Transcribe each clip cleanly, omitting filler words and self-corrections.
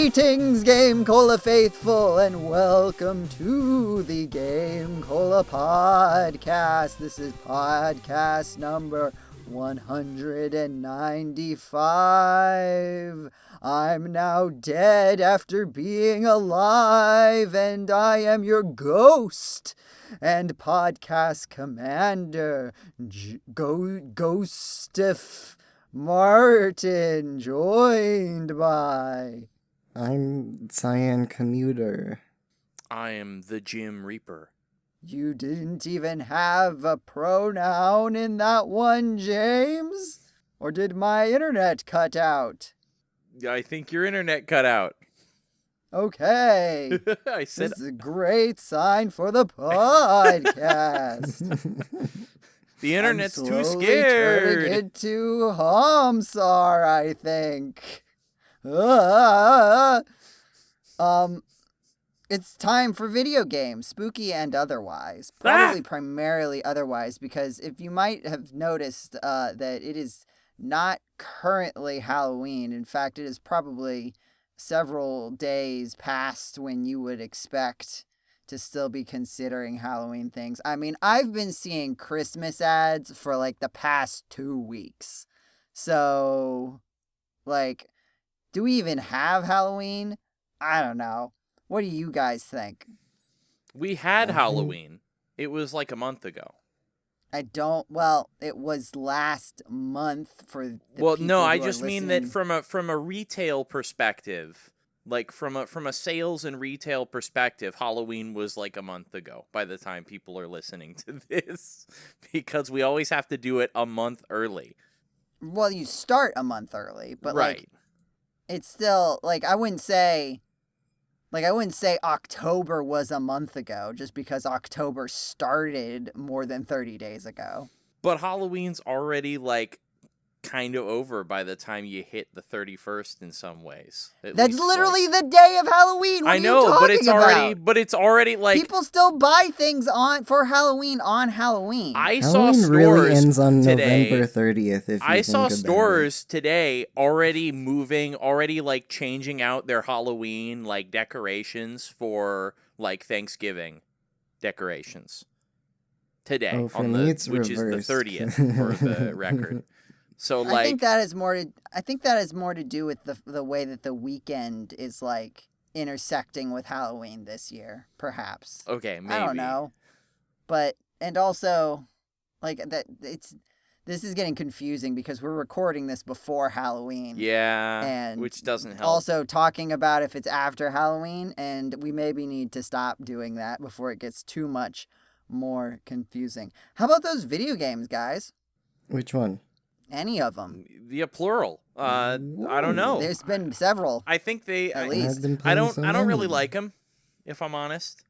Greetings, GameCola faithful, and welcome to the GameCola podcast. This is podcast number 195. I'm now dead after being alive, and I am your ghost and podcast commander, Ghostif Martin, joined by... I'm Cyan Commuter. I am the Jim Reaper. You didn't even have a pronoun in that one, James? Or did my internet cut out? I think your internet cut out. Okay. I said This is a great sign for the podcast. the internet's I'm too slowly scared. turning into Hamsar, I think. It's time for video games, spooky and otherwise. Probably primarily otherwise, because if you might have noticed that it is not currently Halloween. In fact, it is probably several days past when you would expect to still be considering Halloween things. I mean, I've been seeing Christmas ads for like the past 2 weeks. So, like, do we even have Halloween? I don't know. What do you guys think? We had Halloween. It was like a month ago. Well, it was last month for the Well, people no, I who are just mean that listening. from a retail perspective, like from a sales and retail perspective, Halloween was like a month ago by the time people are listening to this, because we always have to do it a month early. Well, you start a month early, but right. like it's still like I wouldn't say October was a month ago just because October started more than 30 days ago. But Halloween's already like kind of over by the time you hit the 31st in some ways. That's literally the day of Halloween. What I are know, you talking but it's already like people still buy things for Halloween on Halloween. Halloween really ends on November 30th. If you I saw think about stores today already like changing out their Halloween like decorations for like Thanksgiving decorations today which is the 30th for the record. So like I think that has more to do with the way that the weekend is like intersecting with Halloween this year, perhaps. Okay, maybe. I don't know. But and also like that this is getting confusing because we're recording this before Halloween. Yeah, and which doesn't help. Also talking about if it's after Halloween, and we maybe need to stop doing that before it gets too much more confusing. How about those video games, guys? Which one? Any of them. The plural. I don't know. There's been several. I think they at least. I don't really like them, if I'm honest.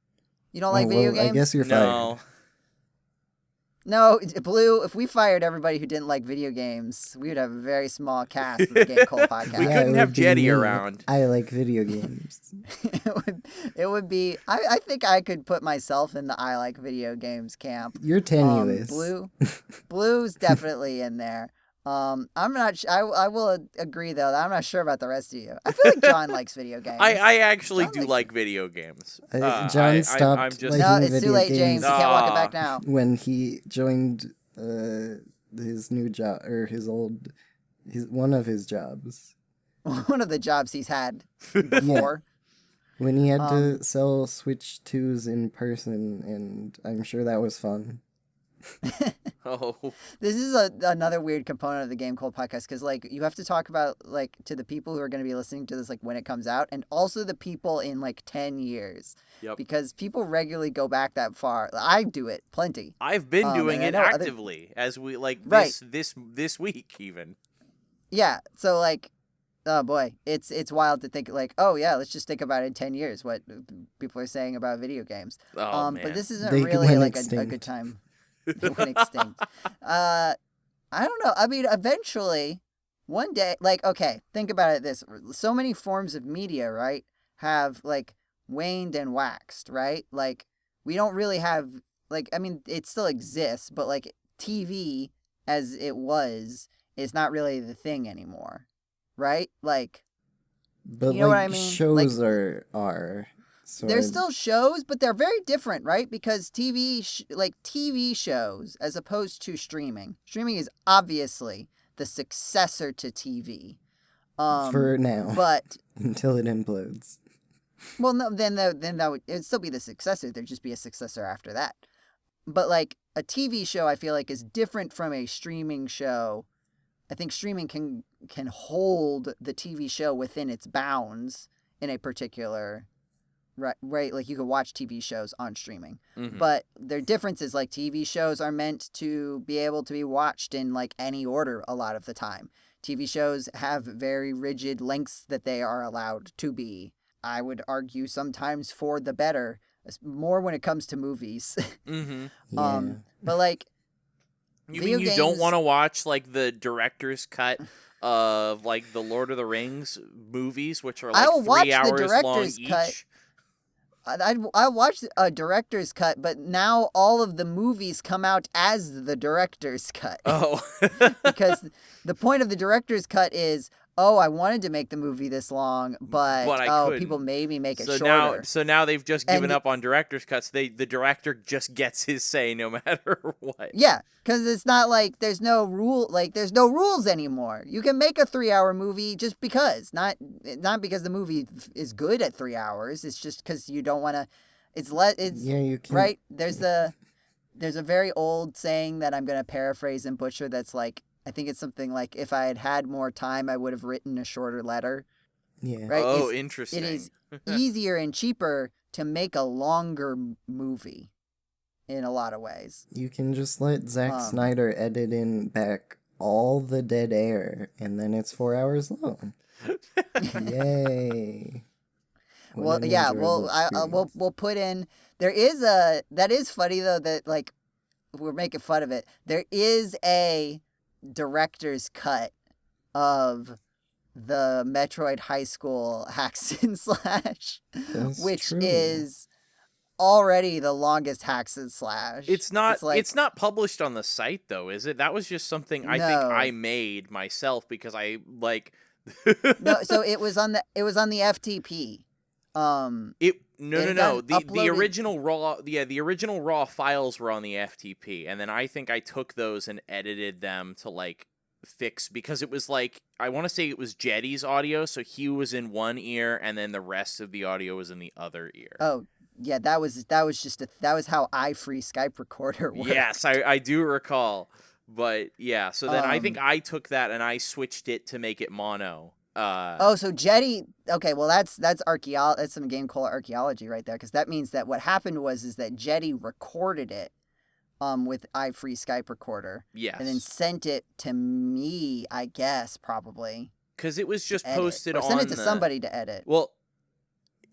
You don't like video games? I guess you're fired. No, Blue, if we fired everybody who didn't like video games, we would have a very small cast of the GameCola podcast. We couldn't have Jetty around. I like video games. it would be... I think I could put myself in the I like video games camp. You're tenuous. Blue's definitely in there. I'm not... I will agree, though, that I'm not sure about the rest of you. I feel like John likes video games. I actually do like video games. John stopped liking No, it's video too late, games James. You can't walk it back now. When he joined his new job, or one of his jobs. One of the jobs he's had before. Yeah. When he had to sell Switch 2s in person, and I'm sure that was fun. Oh, this is another weird component of the GameCola podcast, because like you have to talk about like to the people who are going to be listening to this like when it comes out, and also the people in like 10 years. Yep. Because people regularly go back that far. I do it plenty. I've been doing it actively as we like this week even. Yeah, so like oh boy, it's wild to think like, oh yeah, let's just think about it in 10 years what people are saying about video games. Man. But this isn't really like a good time. They went extinct. I don't know. I mean, eventually, one day, like, okay, think about it this. So many forms of media, right, have, like, waned and waxed, right? Like, we don't really have, like, I mean, it still exists, but, like, TV, as it was, is not really the thing anymore, right? Like, But You know what like I mean? Like, shows are. So they're still shows, but they're very different, right? Because TV shows, as opposed to streaming is obviously the successor to TV. for now, But until it implodes. well, no, then that would it'd still be the successor. There'd just be a successor after that. But like a TV show, I feel like is different from a streaming show. I think streaming can hold the TV show within its bounds in a particular right. Like you can watch TV shows on streaming, but their difference is like TV shows are meant to be able to be watched in like any order a lot of the time. TV shows have very rigid lengths that they are allowed to be. I would argue sometimes for the better, more when it comes to movies. Yeah. But like, You video mean you don't games- want to watch like the director's cut of like the Lord of the Rings movies, which are like I'll watch 3 the hours long director's cut. each? I watched a director's cut, but now all of the movies come out as the director's cut. Oh. Because the point of the director's cut is, oh, I wanted to make the movie this long, but I couldn't. people made me make it So shorter. now they've just given And- up on director's cuts. The director just gets his say no matter what. Yeah, because it's not like there's no rules anymore. You can make a 3-hour movie just because, not because the movie is good at 3 hours. It's just because you don't want to. It's Yeah, you can. right. There's a very old saying that I'm gonna paraphrase and butcher. That's like, I think it's something like, if I had had more time, I would have written a shorter letter. Yeah. Right? Oh, It's- interesting. It is easier and cheaper to make a longer movie in a lot of ways. You can just let Zack Um, Snyder edit in back all the dead air, and then it's 4 hours long. Yay! What Well, an yeah. enjoyable Well, experience. we'll put in. That is funny though, that like we're making fun of it. There is a director's cut of the Metroid High School Hacks and Slash, That's which true. is already the longest Hacks and Slash. It's not. It's like, It's not published on the site though, is it? That was just something I think No. I made myself because I like. no. So it was on the FTP. No. It had gotten The uploaded- original raw files were on the FTP, and then I think I took those and edited them to like fix, because it was like, I want to say it was Jetty's audio, so he was in one ear and then the rest of the audio was in the other ear. Oh yeah, that was how iFree Skype Recorder worked. Yes, I do recall. But yeah, so then I think Um, I took that and I switched it to make it mono. Oh, so Jetty. Okay, well that's archaeology. That's some GameCola archaeology right there, because that means that what happened is that Jetty recorded it, with iFree Skype Recorder, Yes. and then sent it to me, I guess, probably. Because it was just edit. posted Or on sent it to the- somebody to edit. Well,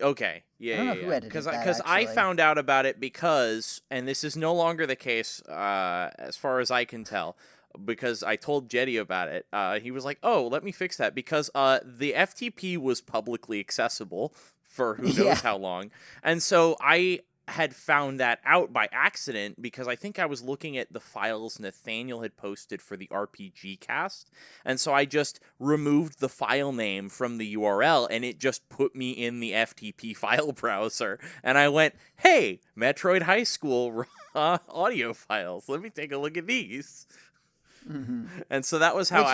okay, yeah, I don't know yeah, who yeah. edited Because that, I actually. found out about it because, and this is no longer the case, as far as I can tell, because I told Jetty about it. He was like, "Oh, let me fix that," because the FTP was publicly accessible for who knows Yeah. how long, and so I had found that out by accident because I think I was looking at the files Nathaniel had posted for the RPG cast, and so I just removed the file name from the URL and it just put me in the FTP file browser, and I went, "Hey, Metroid High School audio files, let me take a look at these." Hmm. And so that was how Which-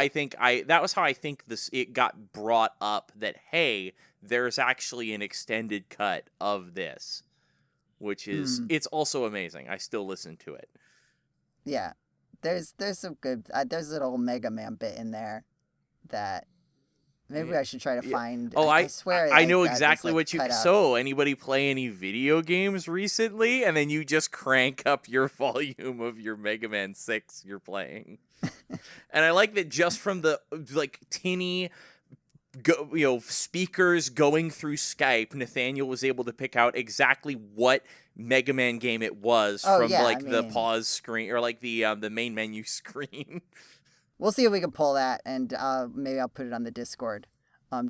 I think this it got brought up that, hey, there's actually an extended cut of this, which is it's also amazing. I still listen to it. Yeah, there's some good. There's a little Mega Man bit in there that maybe I should try to find. Oh, I swear I know got this, exactly like, what you. cut out. So, anybody play any video games recently? And then you just crank up your volume of your Mega Man 6 you're playing. And I like that just from the like tinny, speakers going through Skype, Nathaniel was able to pick out exactly what Mega Man game it was Oh, from yeah, like I the mean- pause screen or like the main menu screen. We'll see if we can pull that, and maybe I'll put it on the Discord.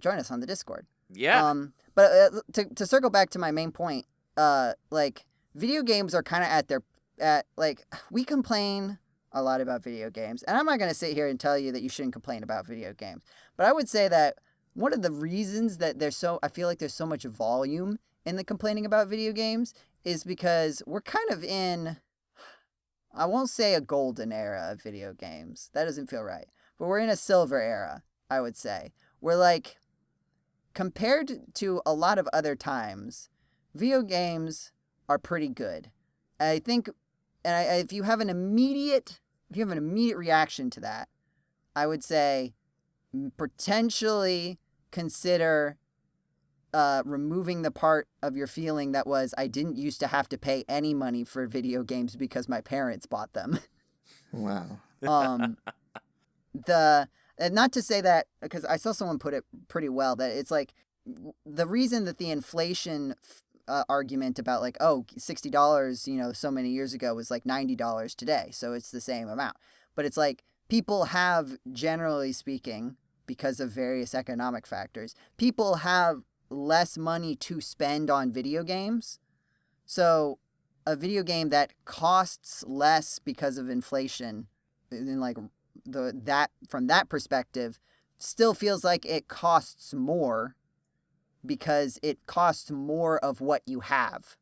Join us on the Discord. Yeah. But to circle back to my main point, like video games are kind of we complain a lot about video games, and I'm not gonna sit here and tell you that you shouldn't complain about video games, but I would say that one of the reasons that I feel like there's so much volume in the complaining about video games is because we're kind of in, I won't say a golden era of video games. That doesn't feel right. But we're in a silver era, I would say. We're like, compared to a lot of other times, video games are pretty good. I think, if you have an immediate reaction to that, I would say potentially consider removing the part of your feeling that was, I didn't used to have to pay any money for video games because my parents bought them. Wow. And not to say that, because I saw someone put it pretty well, that it's like the reason that the inflation argument about like, oh, $60, so many years ago was like $90 today. So it's the same amount. But it's like people have, generally speaking, because of various economic factors, people have less money to spend on video games. So a video game that costs less because of inflation, in like from that perspective, still feels like it costs more because it costs more of what you have,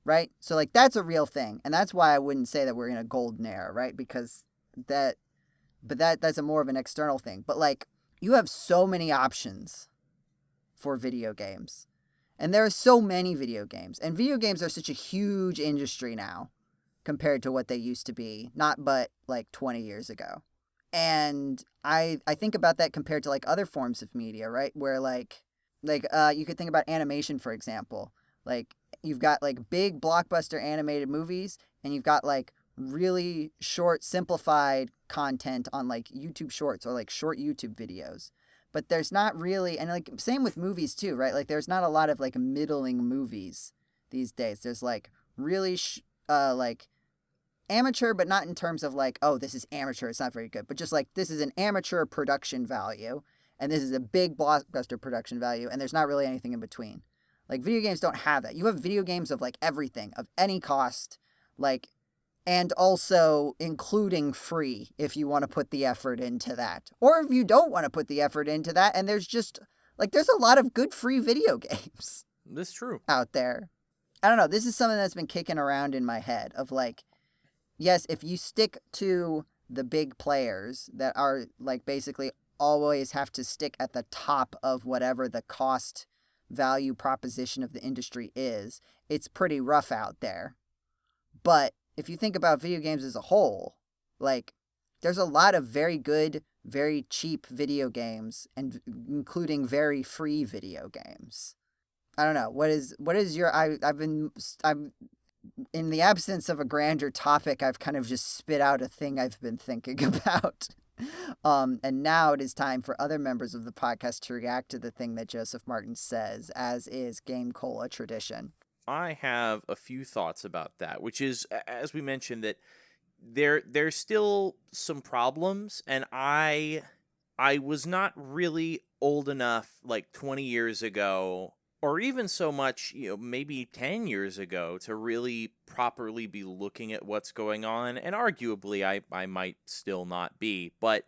right? So like that's a real thing, and that's why I wouldn't say that we're in a golden era, right? Because that's a more of an external thing. But like you have so many options for video games, and there are so many video games, and video games are such a huge industry now compared to what they used to be, not but like 20 years ago. And I think about that compared to like other forms of media, right? Where like you could think about animation, for example. Like you've got like big blockbuster animated movies, and you've got like really short, simplified content on like YouTube Shorts or like short YouTube videos. But there's not really, and like same with movies too, right? Like there's not a lot of like middling movies these days. There's like really like amateur, but not in terms of like, oh, this is amateur, it's not very good, but just like this is an amateur production value, and this is a big blockbuster production value, and there's not really anything in between. Like video games don't have that. You have video games of like everything, of any cost, like, and also including free if you want to put the effort into that. Or if you don't want to put the effort into that, and there's just like there's a lot of good free video games. That's true. Out there. I don't know, this is something that's been kicking around in my head of like, yes, if you stick to the big players that are like basically always have to stick at the top of whatever the cost value proposition of the industry is, it's pretty rough out there. But if you think about video games as a whole, like there's a lot of very good, very cheap video games, and including very free video games. I don't know. What is your I'm in the absence of a grander topic, I've kind of just spit out a thing I've been thinking about. And now it is time for other members of the podcast to react to the thing that Joseph Martin says, as is GameCola tradition. I have a few thoughts about that, which is, as we mentioned, that there's still some problems, and I was not really old enough like 20 years ago, or even so much, maybe 10 years ago, to really properly be looking at what's going on, and arguably I might still not be, but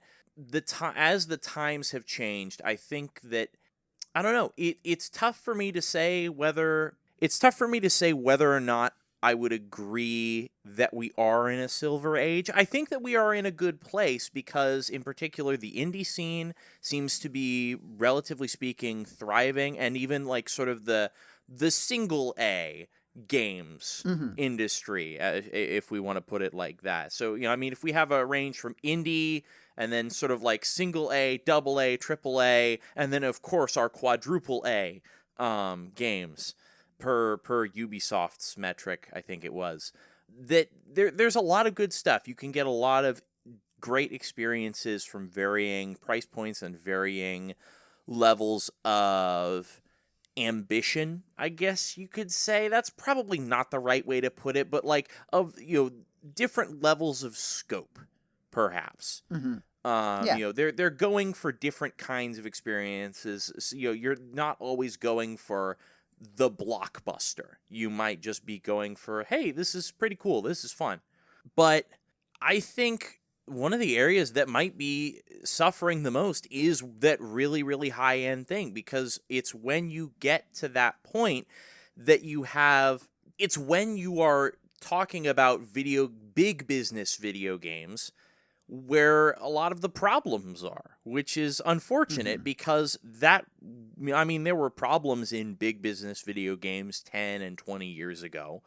as the times have changed, I think that, I don't know, it's tough for me to say whether or not I would agree that we are in a silver age. I think that we are in a good place because, in particular, the indie scene seems to be, relatively speaking, thriving, and even like sort of the single A games industry, if we want to put it like that. So, I mean, if we have a range from indie and then sort of like single A, double A, triple A, and then of course our quadruple A games per Ubisoft's metric, I think it was, that there's a lot of good stuff. You can get a lot of great experiences from varying price points and varying levels of ambition, I guess you could say. That's probably not the right way to put it, but like of different levels of scope, perhaps. Yeah. They're going for different kinds of experiences. So, you're not always going for the blockbuster. You might just be going for, hey, this is pretty cool, this is fun. But I think one of the areas that might be suffering the most is that really, really high end thing, because it's when you get to that point that it's when you are talking about big business video games where a lot of the problems are, which is unfortunate because there were problems in big business video games 10 and 20 years ago.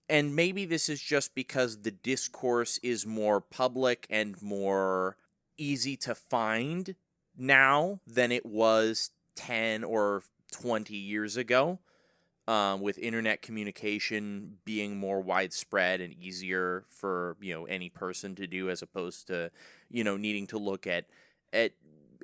And maybe this is just because the discourse is more public and more easy to find now than it was 10 or 20 years ago, with internet communication being more widespread and easier for, any person to do, as opposed to, needing to look at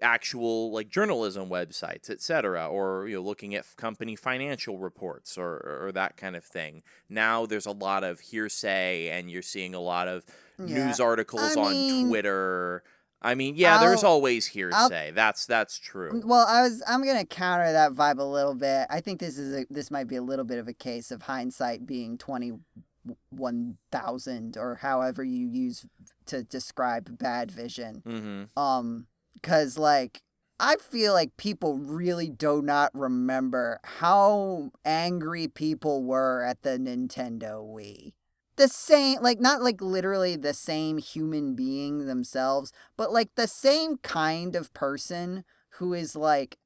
actual like journalism websites, etc., or looking at company financial reports or that kind of thing. Now there's a lot of hearsay, and you're seeing a lot of news articles on Twitter. There's always hearsay. That's true. Well, I'm gonna counter that vibe a little bit. I think this might be a little bit of a case of hindsight being 21,000, or however you use to describe bad vision. Mm-hmm. Because, like, I feel like people really do not remember how angry people were at the Nintendo Wii. The same, like, not like literally the same human being themselves, but like the same kind of person who is like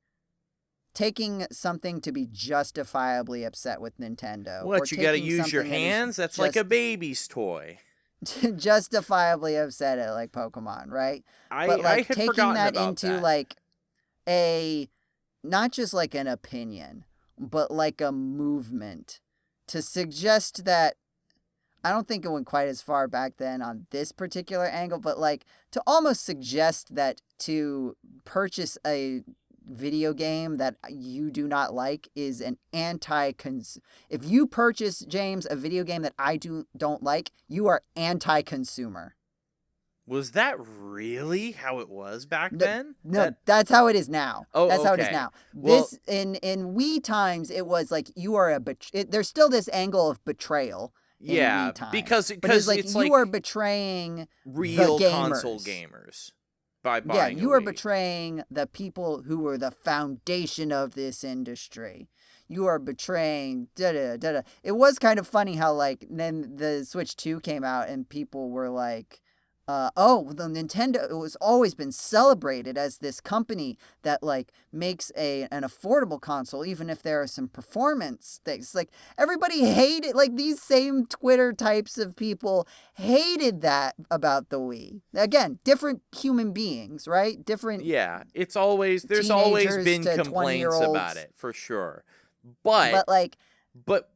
taking something to be justifiably upset with Nintendo. What, you gotta use your hands? That's like a baby's toy. Justifiably upset at like Pokemon, right? But like taking that into like not just like an opinion, but like a movement to suggest that, I don't think it went quite as far back then on this particular angle, but like to almost suggest that to purchase a video game that you do not like is an if you purchase, James, a video game that I don't like, you are anti-consumer. Was that really how it was back then? No, that's how it is now. Oh, that's how it is okay. now. This in Wii times, it was like you are there's still this angle of betrayal. Yeah, because it's like it's you are betraying real the gamers. console gamers by buying. Yeah, you are betraying the people who were the foundation of this industry. You are betraying da-da-da-da. It was kind of funny how, like, then the Switch 2 came out and people were like, the Nintendo, it was always been celebrated as this company that, like, makes an affordable console, even if there are some performance things. Like, everybody hated, like, these same Twitter types of people hated that about the Wii. Again, different human beings, right? Different. Yeah, there's always been complaints about it, for sure. But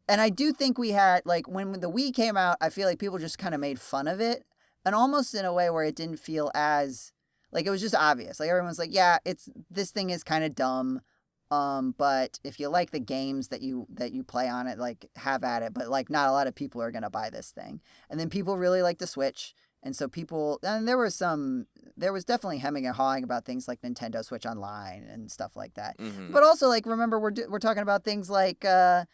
and I do think we had, like, when the Wii came out, I feel like people just kind of made fun of it. And almost in a way where it didn't feel as, like, it was just obvious. Like, everyone's like, yeah, this thing is kind of dumb. But if you like the games that you play on it, like, have at it. But, like, not a lot of people are going to buy this thing. And then people really like the Switch. And so there was definitely hemming and hawing about things like Nintendo Switch Online and stuff like that. Mm-hmm. But also, like, remember, we're talking about things like the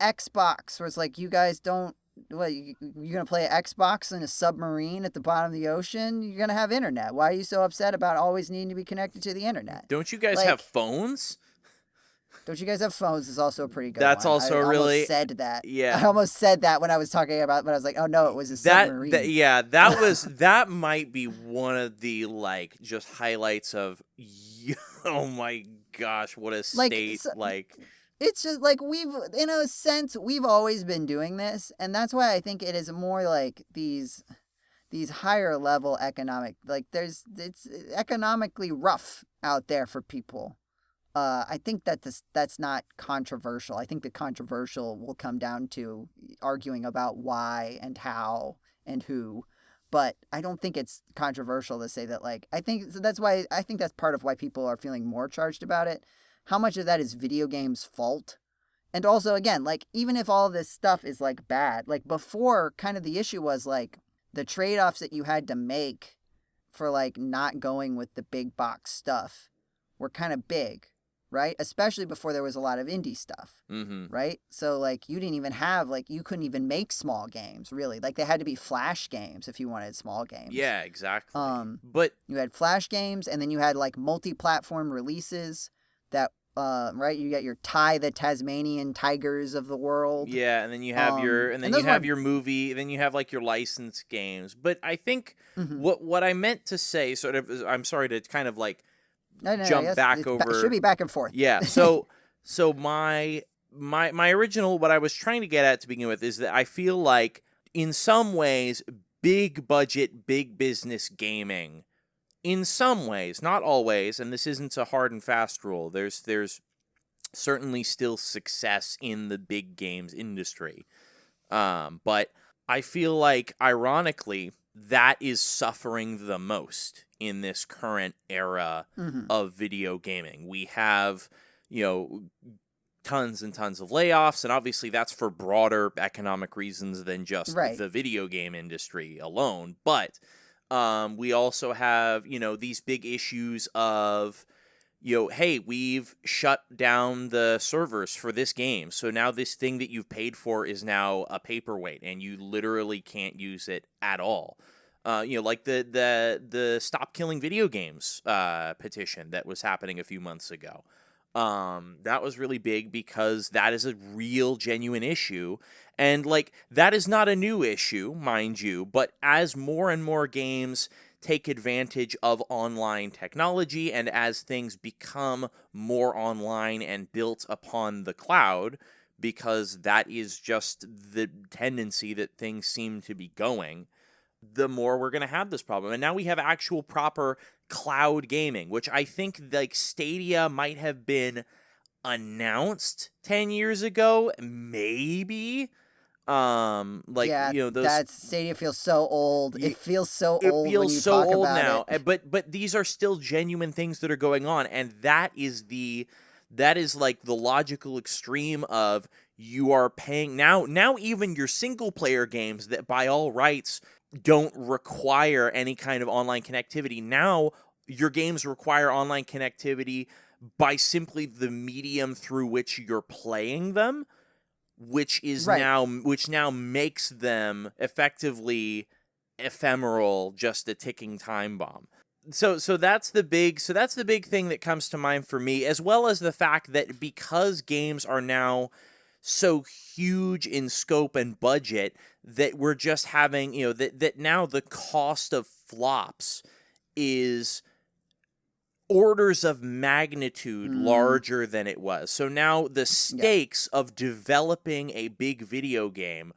Xbox, where it's like, you guys don't, what, you're going to play an Xbox in a submarine at the bottom of the ocean? You're going to have internet. Why are you so upset about always needing to be connected to the internet? Don't you guys have phones? Don't you guys have phones is also a pretty good That's one. also I really... almost said that. Yeah. I almost said that when I was talking about, but I was like, oh no, it was a submarine. That might be one of the, like, just highlights of, oh my gosh, what a state, It's just like in a sense, we've always been doing this. And that's why I think it is more like these higher level economic, like it's economically rough out there for people. I think that's not controversial. I think the controversial will come down to arguing about why and how and who. But I don't think it's controversial to say that, like, I think that's part of why people are feeling more charged about it. How much of that is video games' fault? And also, again, like, even if all this stuff is, like, bad, like, before, kind of the issue was, like, the trade-offs that you had to make for, like, not going with the big box stuff were kind of big, right? Especially before there was a lot of indie stuff, right? So, like, you didn't even have, like, you couldn't even make small games, really. Like, they had to be Flash games if you wanted small games. Yeah, exactly. But you had Flash games, and then you had, like, multi-platform releases that, right? You got your the Tasmanian Tigers of the world. Yeah, and then you have your your movie, then you have like your licensed games. But I think what I meant to say, sort of, I'm sorry to kind of like jump back over. It should be back and forth. Yeah. So my original, what I was trying to get at to begin with, is that I feel like in some ways, big budget, big business gaming, in some ways, not always, and this isn't a hard and fast rule. There's certainly still success in the big games industry. But I feel like, ironically, that is suffering the most in this current era of video gaming. We have, tons and tons of layoffs, and obviously that's for broader economic reasons than just the video game industry alone. But we also have, these big issues of, hey, we've shut down the servers for this game, so now this thing that you've paid for is now a paperweight, and you literally can't use it at all. Like the Stop Killing Video Games petition that was happening a few months ago. That was really big because that is a real, genuine issue. And, like, that is not a new issue, mind you, but as more and more games take advantage of online technology, and as things become more online and built upon the cloud, because that is just the tendency that things seem to be going, the more we're going to have this problem. And now we have actual proper cloud gaming, which I think, like, Stadia might have been announced 10 years ago, maybe. That Stadia feels so old. It feels so old when you talk about it. But these are still genuine things that are going on, and that is like the logical extreme of, you are paying now even your single player games that by all rights don't require any kind of online connectivity. Now your games require online connectivity by simply the medium through which you're playing them, which now makes them effectively ephemeral, just a ticking time bomb. So that's the big thing that comes to mind for me, as well as the fact that because games are now so huge in scope and budget, that we're just having, that now the cost of flops is orders of magnitude larger than it was. So now the stakes of developing a big video game,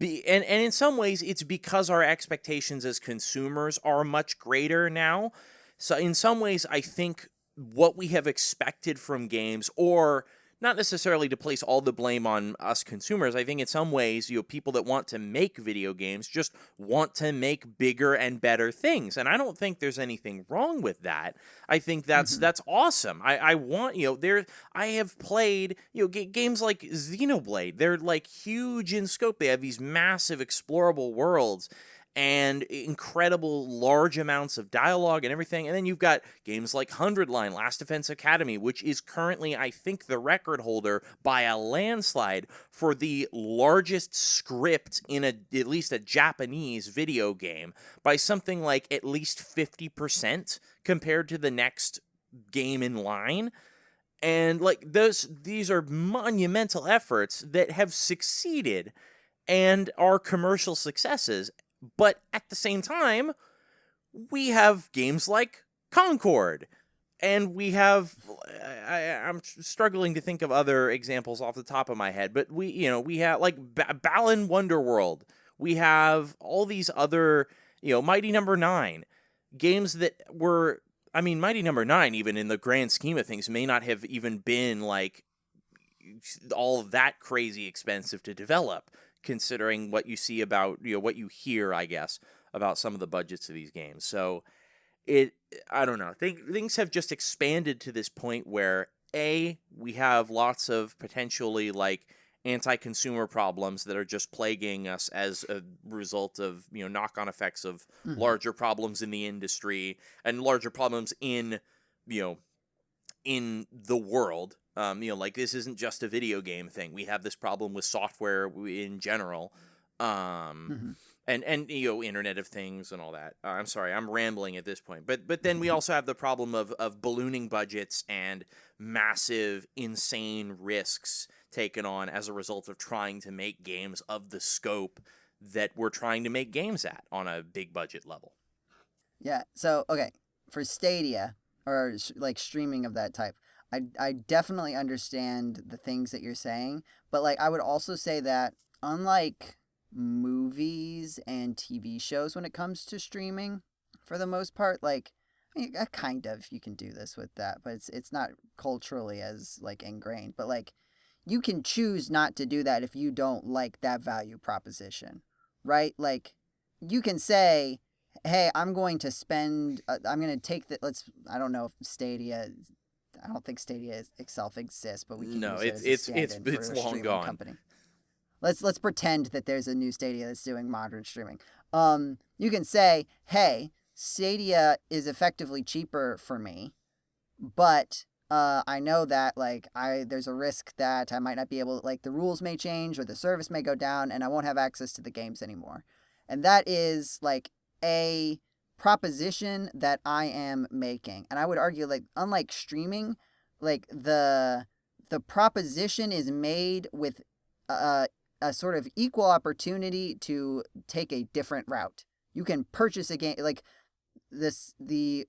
and in some ways it's because our expectations as consumers are much greater now. So in some ways, I think what we have expected from games, or not necessarily to place all the blame on us consumers, I think in some ways, people that want to make video games just want to make bigger and better things. And I don't think there's anything wrong with that. I think that's awesome. I want, I have played, games like Xenoblade. They're like huge in scope. They have these massive explorable worlds and incredible large amounts of dialogue and everything. And then you've got games like 100 Line, Last Defense Academy, which is currently, I think, the record holder by a landslide for the largest script in at least a Japanese video game, by something like at least 50% compared to the next game in line. And like these are monumental efforts that have succeeded and are commercial successes. But at the same time, we have games like Concord, and we have, I'm struggling to think of other examples off the top of my head, but we have like Balan Wonderworld. We have all these other, Mighty Number 9, games that were, Mighty Number 9, even in the grand scheme of things, may not have even been like all that crazy expensive to develop, considering what you see about, what you hear, I guess, about some of the budgets of these games. So I don't know. Things have just expanded to this point where, we have lots of potentially like anti-consumer problems that are just plaguing us as a result of, knock-on effects of larger problems in the industry and larger problems in, in the world. Like this isn't just a video game thing. We have this problem with software in general. Mm-hmm. And Internet of Things and all that. I'm sorry, I'm rambling at this point. But then we also have the problem of ballooning budgets and massive, insane risks taken on as a result of trying to make games of the scope that we're trying to make games at on a big budget level. Yeah. So, okay, for Stadia or like streaming of that type, I definitely understand the things that you're saying, but like I would also say that unlike movies and TV shows when it comes to streaming, for the most part, like I mean, kind of you can do this with that, but it's not culturally as like ingrained. But like you can choose not to do that if you don't like that value proposition, right? Like you can say, hey, I'm going to spend, I'm going to take the, I don't know if Stadia, I don't think Stadia itself exists, but we can use it as a stand-in for it's a long streaming gone. company. Let's pretend that there's a new Stadia that's doing modern streaming. You can say, hey, Stadia is effectively cheaper for me, but I know that like there's a risk that I might not be able, like the rules may change or the service may go down and I won't have access to the games anymore. And that is like a proposition that I am making. And I would argue like unlike streaming, like the proposition is made with a sort of equal opportunity to take a different route. You can purchase a game like the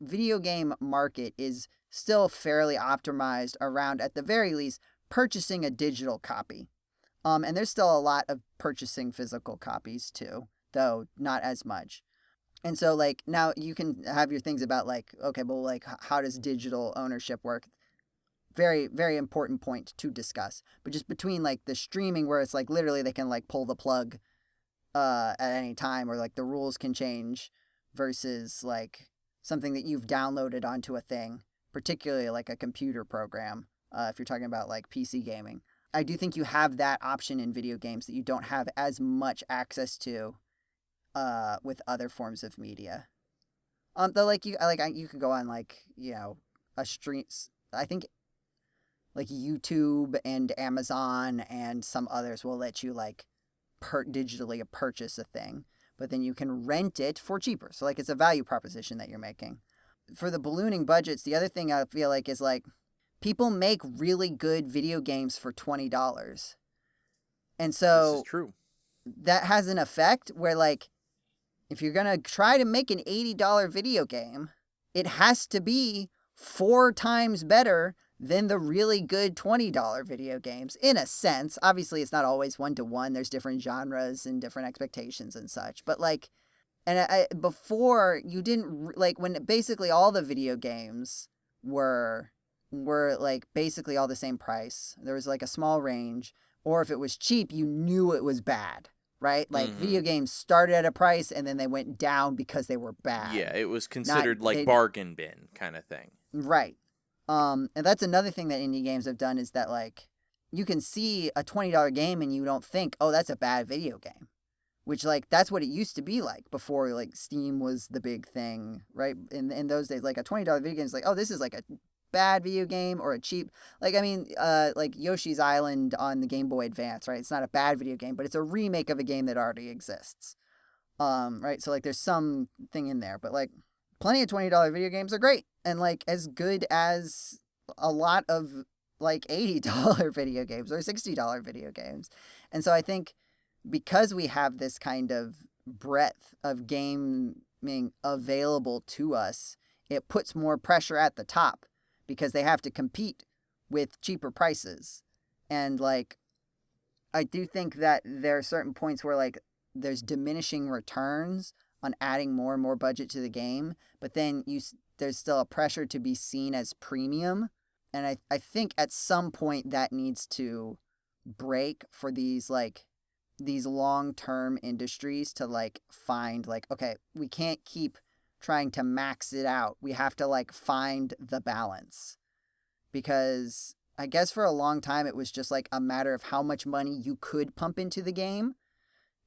video game market is still fairly optimized around, at the very least, purchasing a digital copy. And there's still a lot of purchasing physical copies too, though not as much. And so like now you can have your things about like, okay, well, like how does digital ownership work? Very, very important point to discuss. But just between like the streaming where it's like literally they can like pull the plug at any time or like the rules can change versus like something that you've downloaded onto a thing, particularly like a computer program, if you're talking about like PC gaming. I do think you have that option in video games that you don't have as much access to with other forms of media. Though like you could go on like, you know, a stream, I think like YouTube and Amazon and some others will let you like digitally purchase a thing, but then you can rent it for cheaper. So like it's a value proposition that you're making. For the ballooning budgets, the other thing I feel like is like people make really good video games for $20. And so this is true. That has an effect where like if you're going to try to make an $80 video game, it has to be 4 times better than the really good $20 video games, in a sense. Obviously, it's not always one-to-one. There's different genres and different expectations and such. But, like, and before, you didn't, like, when basically all the video games were like, basically all the same price. There was, like, a small range. Or if it was cheap, you knew it was bad, right? Like, video games started at a price, and then they went down because they were bad. Yeah, it was considered, bargain bin kind of thing. Right. And that's another thing that indie games have done is that, like, you can see a $20 game and you don't think, oh, that's a bad video game. Which, like, that's what it used to be like before, like, Steam was the big thing, right? In those days, like, a $20 video game is like, oh, this is, like, a bad video game or a cheap... Like, I mean, like, Yoshi's Island on the Game Boy Advance, right? It's not a bad video game, but it's a remake of a game that already exists. Right? So, like, there's something in there. But, like, plenty of $20 video games are great. And, like, as good as a lot of, like, $80 video games or $60 video games. And so I think because we have this kind of breadth of gaming available to us, it puts more pressure at the top because they have to compete with cheaper prices. And, like, I do think that there are certain points where, like, there's diminishing returns on adding more and more budget to the game, but then there's still a pressure to be seen as premium. And I think at some point that needs to break for these long-term industries to, like, find, like, okay, we can't keep trying to max it out. We have to, like, find the balance. Because I guess for a long time it was just, like, a matter of how much money you could pump into the game.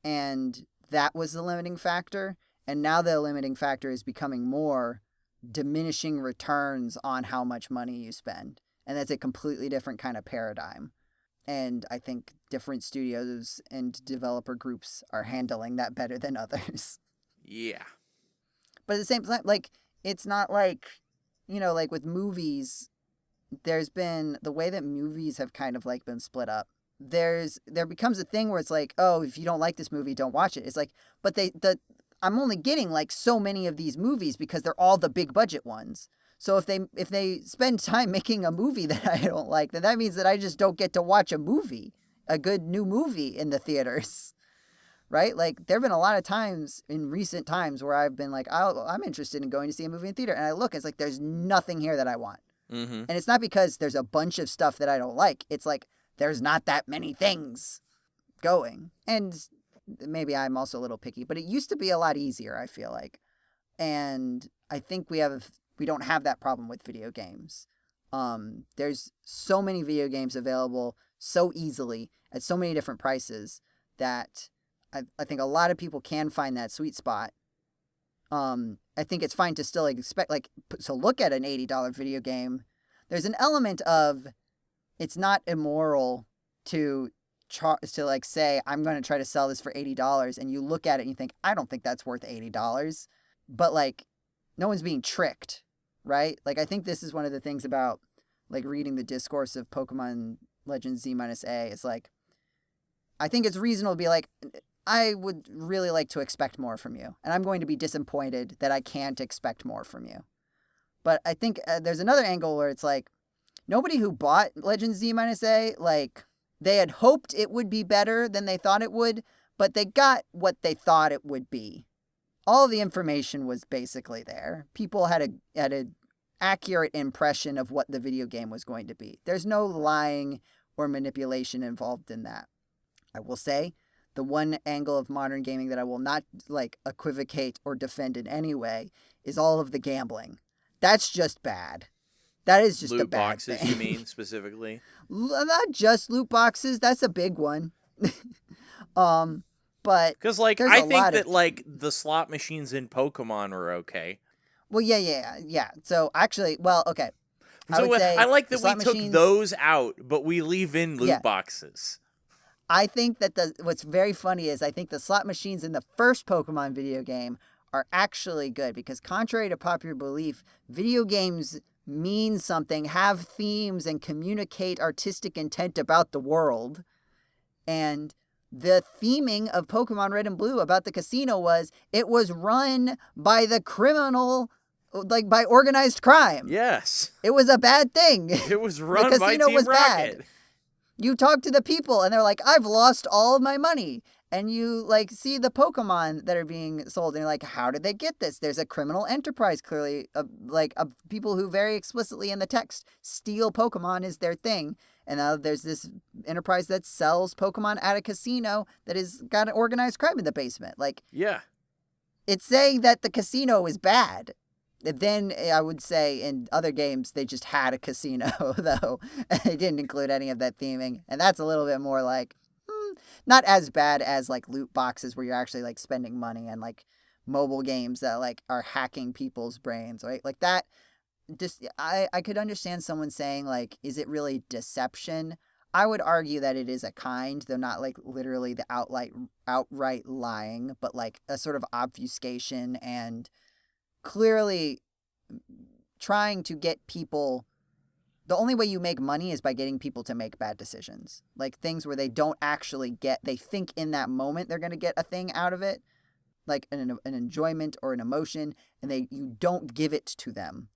And that was the limiting factor. And now the limiting factor is becoming more diminishing returns on how much money you spend. And that's a completely different kind of paradigm. And I think different studios and developer groups are handling that better than others. Yeah. But at the same time, like, it's not like, you know, like with movies, there's been the way that movies have kind of like been split up. There becomes a thing where it's like, oh, if you don't like this movie, don't watch it. It's like, but I'm only getting like so many of these movies because they're all the big budget ones. So if they spend time making a movie that I don't like, then that means that I just don't get to watch a good new movie in the theaters. Right? Like, there have been a lot of times in recent times where I've been like, I'm interested in going to see a movie in theater. And I look, it's like, there's nothing here that I want. Mm-hmm. And it's not because there's a bunch of stuff that I don't like. It's like, there's not that many things going. And maybe I'm also a little picky, but it used to be a lot easier, I feel like. And I think we don't have that problem with video games. There's so many video games available so easily at so many different prices that I think a lot of people can find that sweet spot. I think it's fine to still expect, like, to look at an $80 video game. There's an element of, it's not immoral to like say, I'm going to try to sell this for $80, and you look at it and you think, I don't think that's worth $80. But like, no one's being tricked, right? Like, I think this is one of the things about like reading the discourse of Pokemon Legends Z-A. It's like, I think it's reasonable to be like, I would really like to expect more from you. And I'm going to be disappointed that I can't expect more from you. But I think there's another angle where it's like, nobody who bought Legends Z-A, like, they had hoped it would be better than they thought it would, but they got what they thought it would be. All the information was basically there. People had a accurate impression of what the video game was going to be. There's no lying or manipulation involved in that. I will say, the one angle of modern gaming that I will not like equivocate or defend in any way is all of the gambling. That's just bad. That is just a bad boxes, thing. you mean, specifically? Not just loot boxes. That's a big one. But because like I think that like the slot machines in Pokemon are okay. Well, yeah. So actually, well, okay. I like that we took those out, but we leave in loot boxes. I think that what's very funny is I think the slot machines in the first Pokemon video game are actually good because, contrary to popular belief, video games mean something, have themes, and communicate artistic intent about the world. And the theming of Pokemon Red and Blue about the casino it was run by the criminal, like by organized crime. Yes. It was a bad thing. It was run by Team Rocket. Bad. You talk to the people and they're like, I've lost all of my money. And you like see the Pokemon that are being sold and you're like, how did they get this? There's a criminal enterprise clearly of people who very explicitly in the text steal Pokemon is their thing. And now there's this enterprise that sells Pokemon at a casino that has got an organized crime in the basement. Like, yeah, it's saying that the casino is bad. Then I would say in other games, they just had a casino, though. And they didn't include any of that theming. And that's a little bit more like, not as bad as like loot boxes where you're actually like spending money and like mobile games that like are hacking people's brains, right? Like that, just, I could understand someone saying like, is it really deception? I would argue that it is a kind, though not like literally the outright lying, but like a sort of obfuscation and clearly trying to get people. The only way you make money is by getting people to make bad decisions. Like things where they don't actually they think in that moment they're going to get a thing out of it, like an enjoyment or an emotion, and you don't give it to them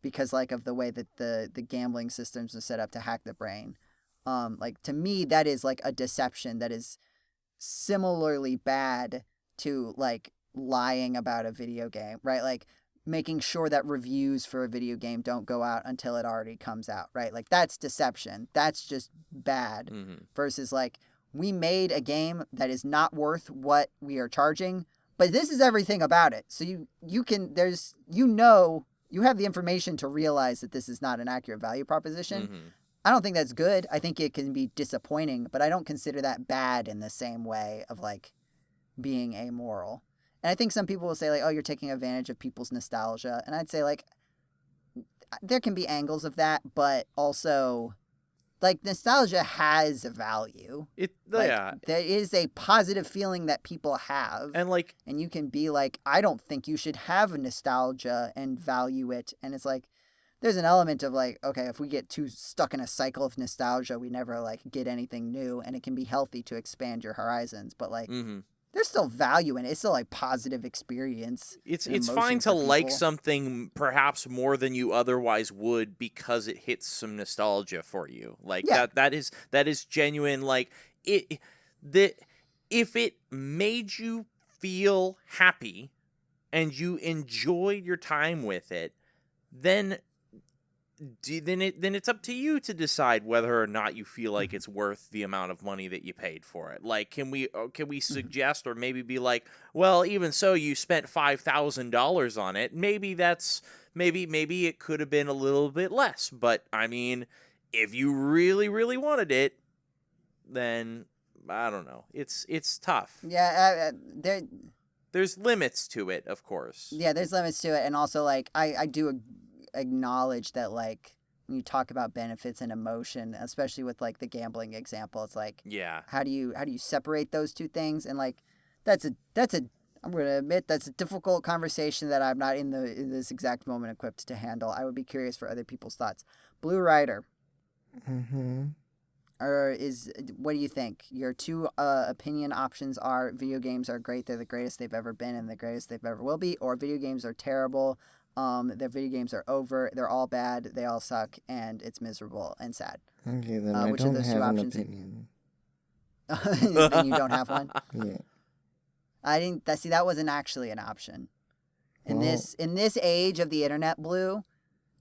because like of the way that the gambling systems are set up to hack the brain. Like to me, that is like a deception that is similarly bad to like lying about a video game, right? Like making sure that reviews for a video game don't go out until it already comes out, right? Like that's deception. That's just bad. Versus like, we made a game that is not worth what we are charging, but this is everything about it. So you have the information to realize that this is not an accurate value proposition. I don't think that's good. I think it can be disappointing, but I don't consider that bad in the same way of like being amoral. And I think some people will say, like, oh, you're taking advantage of people's nostalgia. And I'd say, like, there can be angles of that, but also, like, nostalgia has a value. Yeah. There is a positive feeling that people have. And, like... And you can be like, I don't think you should have nostalgia and value it. And it's like, there's an element of, like, okay, if we get too stuck in a cycle of nostalgia, we never, like, get anything new. And it can be healthy to expand your horizons. But, like... Mm-hmm. There's still value in it. It's still like positive experience. It's fine to like something perhaps more than you otherwise would because it hits some nostalgia for you. Like that is genuine. Like if it made you feel happy and you enjoyed your time with it, then it's up to you to decide whether or not you feel like it's worth the amount of money that you paid for it. Like, can we suggest or maybe be like, well, even so, you spent $5,000 on it. Maybe maybe it could have been a little bit less. But I mean, if you really, really wanted it, then I don't know. It's tough. Yeah, there's limits to it, of course. Yeah, there's limits to it, and also like I do acknowledge that, like, when you talk about benefits and emotion, especially with like the gambling example, it's like, yeah, how do you separate those two things? And like that's a I'm going to admit that's a difficult conversation that I'm not in this exact moment equipped to handle. I would be curious for other people's thoughts. Blu Ryder. What do you think? Your two opinion options are: video games are great, they're the greatest they've ever been and the greatest they've ever will be, or video games are terrible. Their video games are over. They're all bad. They all suck, and it's miserable and sad. Okay, then I don't have an opinion. Then you don't have one. Yeah. I didn't. That wasn't actually an option. In this age of the internet, Blue,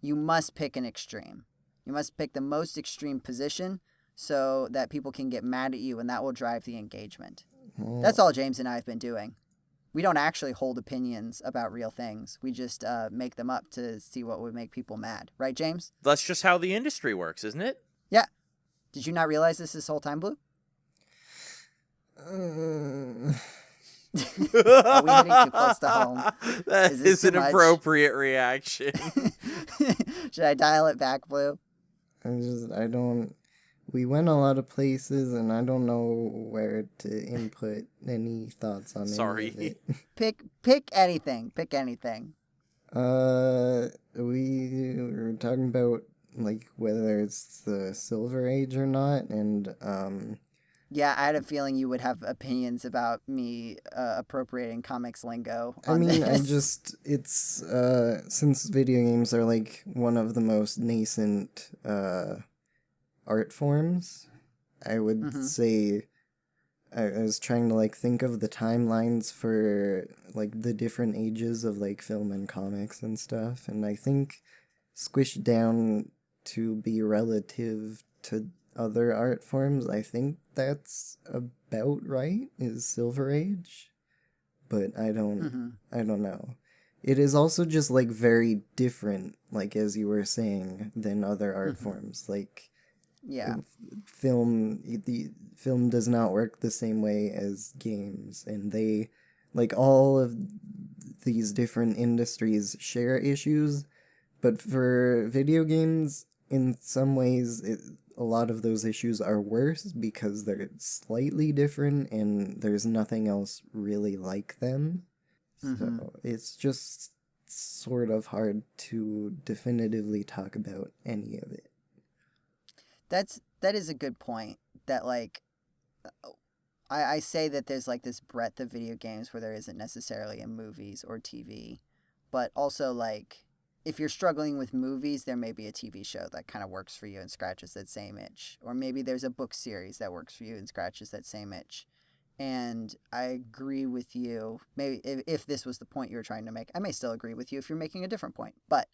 you must pick an extreme. You must pick the most extreme position so that people can get mad at you, and that will drive the engagement. Well, that's all James and I have been doing. We don't actually hold opinions about real things. We just make them up to see what would make people mad. Right, James? That's just how the industry works, isn't it? Yeah. Did you not realize this whole time, Blue? Are we hitting too close to home? That is an appropriate reaction. Should I dial it back, Blue? We went a lot of places, and I don't know where to input any thoughts on Sorry. any of it. Pick anything. Pick anything. We were talking about, like, whether it's the Silver Age or not, and, Yeah, I had a feeling you would have opinions about me appropriating comics lingo on it's, since video games are, like, one of the most nascent, art forms, I would say I was trying to, like, think of the timelines for, like, the different ages of, like, film and comics and stuff, and I think squished down to be relative to other art forms, I think that's about right, is Silver Age, but I don't know. It is also just, like, very different, like, as you were saying, than other art forms, like, yeah, the film does not work the same way as games, and they, like, all of these different industries share issues, but for video games, in some ways, a lot of those issues are worse because they're slightly different and there's nothing else really like them. So it's just sort of hard to definitively talk about any of it. That is a good point. That, like, I say that there's, like, this breadth of video games where there isn't necessarily in movies or TV, but also, like, if you're struggling with movies, there may be a TV show that kind of works for you and scratches that same itch, or maybe there's a book series that works for you and scratches that same itch. And I agree with you. Maybe if this was the point you were trying to make, I may still agree with you if you're making a different point, but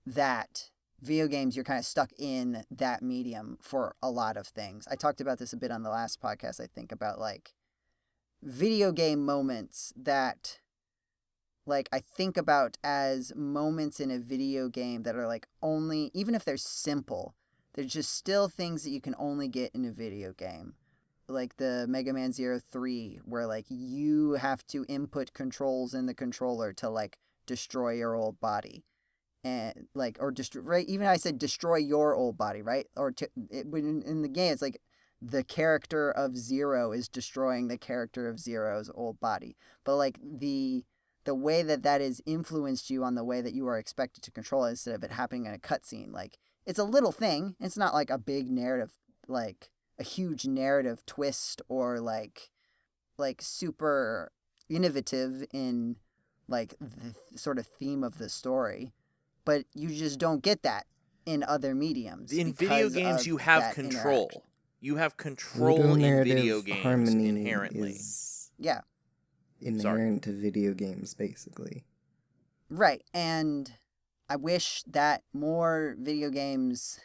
that video games, you're kind of stuck in that medium for a lot of things. I talked about this a bit on the last podcast, I think, about, like, video game moments that, like, I think about as moments in a video game that are, like, only, even if they're simple, they're just still things that you can only get in a video game. the Mega Man 03, where like you have to input controls in the controller to like destroy your old body, and like or destroy. Right? Even I said destroy your old body, right? Or when in the game, it's like the character of Zero is destroying the character of Zero's old body, but like the way that is influenced you on the way that you are expected to control it instead of it happening in a cutscene. Like, it's a little thing. It's not like a big narrative, like a huge narrative twist or like super innovative in like the sort of theme of the story. But you just don't get that in other mediums. In video games, you have control. You have control in video games inherently. Yeah. Inherent to video games, basically. Right, and I wish that more video games.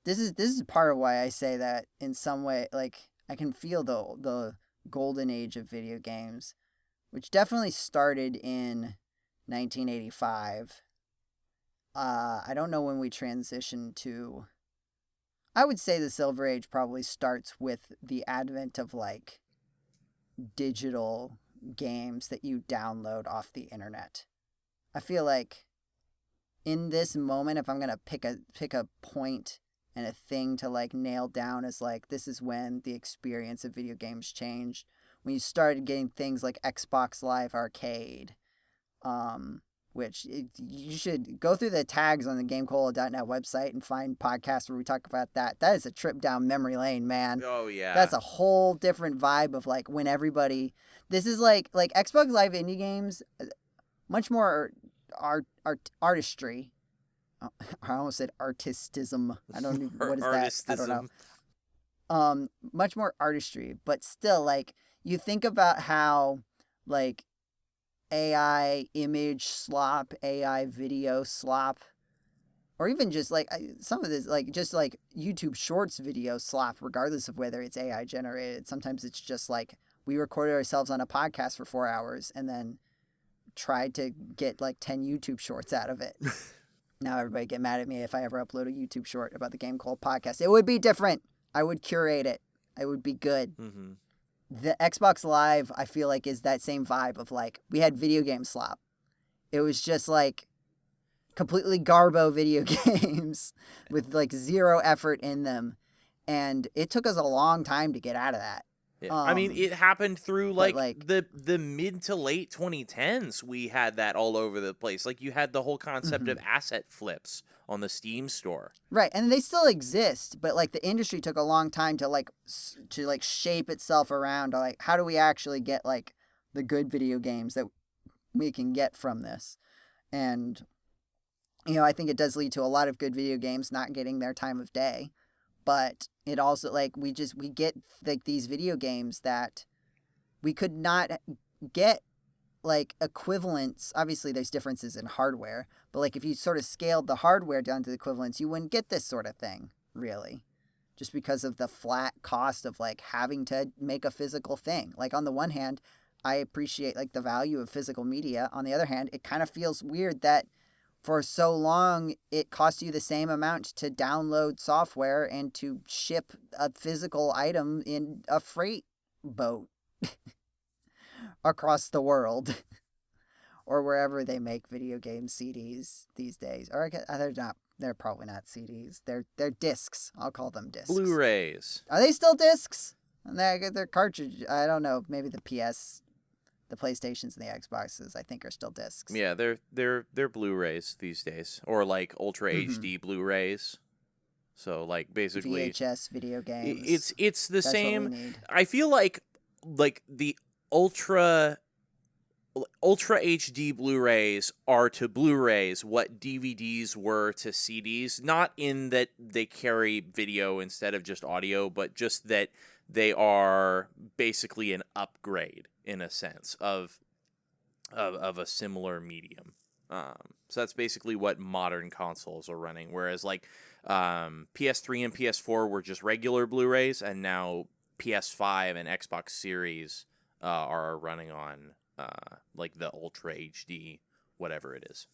This is part of why I say that in some way, like I can feel the golden age of video games, which definitely started in 1985. I don't know when we transitioned to. I would say the Silver Age probably starts with the advent of like digital games that you download off the internet. I feel like in this moment, if I'm gonna pick a point and a thing to like nail down as like this is when the experience of video games changed, when you started getting things like Xbox Live Arcade, which you should go through the tags on the GameCola.net website and find podcasts where we talk about that. That is a trip down memory lane, man. Oh yeah, that's a whole different vibe of like when everybody. This is like Xbox Live indie games, much more artistry. I almost said artistism. I don't know what is that. I don't know. Much more artistry, but still, like you think about how like AI image slop, AI video slop, or even just like some of this, like just like YouTube Shorts video slop, regardless of whether it's AI generated. Sometimes it's just like we recorded ourselves on a podcast for 4 hours and then tried to get like 10 YouTube Shorts out of it. Now everybody get mad at me if I ever upload a YouTube short about the GameCola podcast. It would be different. I would curate it. It would be good. Mm-hmm. The Xbox Live, I feel like, is that same vibe of like, we had video game slop. It was just like completely garbo video games with like zero effort in them. And it took us a long time to get out of that. Yeah. I mean, it happened through like the mid to late 2010s. We had that all over the place. Like you had the whole concept of asset flips on the Steam store. Right, and they still exist, but like the industry took a long time to shape itself around like how do we actually get like the good video games that we can get from this. And you know, I think it does lead to a lot of good video games not getting their time of day. But it also like we get like these video games that we could not get like equivalents. Obviously there's differences in hardware, but like if you sort of scaled the hardware down to the equivalents, you wouldn't get this sort of thing, really. Just because of the flat cost of like having to make a physical thing. Like on the one hand, I appreciate like the value of physical media. On the other hand, it kind of feels weird that for so long, it cost you the same amount to download software and to ship a physical item in a freight boat across the world or wherever they make video game CDs these days. Or they're not. They're probably not CDs. They're discs. I'll call them discs. Blu-rays. Are they still discs? And they're cartridge. I don't know. Maybe the PS. The PlayStations and the Xboxes, I think, are still discs. Yeah, they're Blu-rays these days, or like Ultra HD Blu-rays. So like basically VHS video games. It's the That's same. What we need. I feel like the Ultra HD Blu-rays are to Blu-rays what DVDs were to CDs. Not in that they carry video instead of just audio, but just that they are basically an upgrade in a sense of a similar medium. So that's basically what modern consoles are running. Whereas like PS3 and PS4 were just regular Blu-rays, and now PS5 and Xbox Series are running on like the Ultra HD, whatever it is.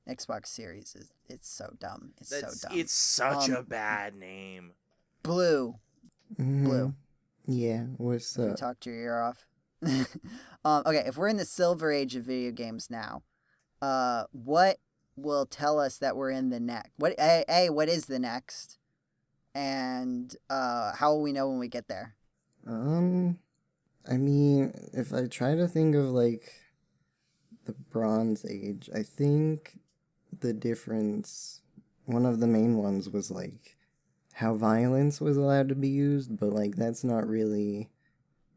Xbox Series it's so dumb. It's so dumb. It's such a bad name. Blue. Mm-hmm. Blue. Yeah, what's If we up? talked your ear off. Okay, if we're in the Silver Age of video games now, what will tell us that we're in the next? What is the next? And how will we know when we get there? I mean, if I try to think of like the Bronze Age, I think the difference, one of the main ones was like how violence was allowed to be used, but like that's not really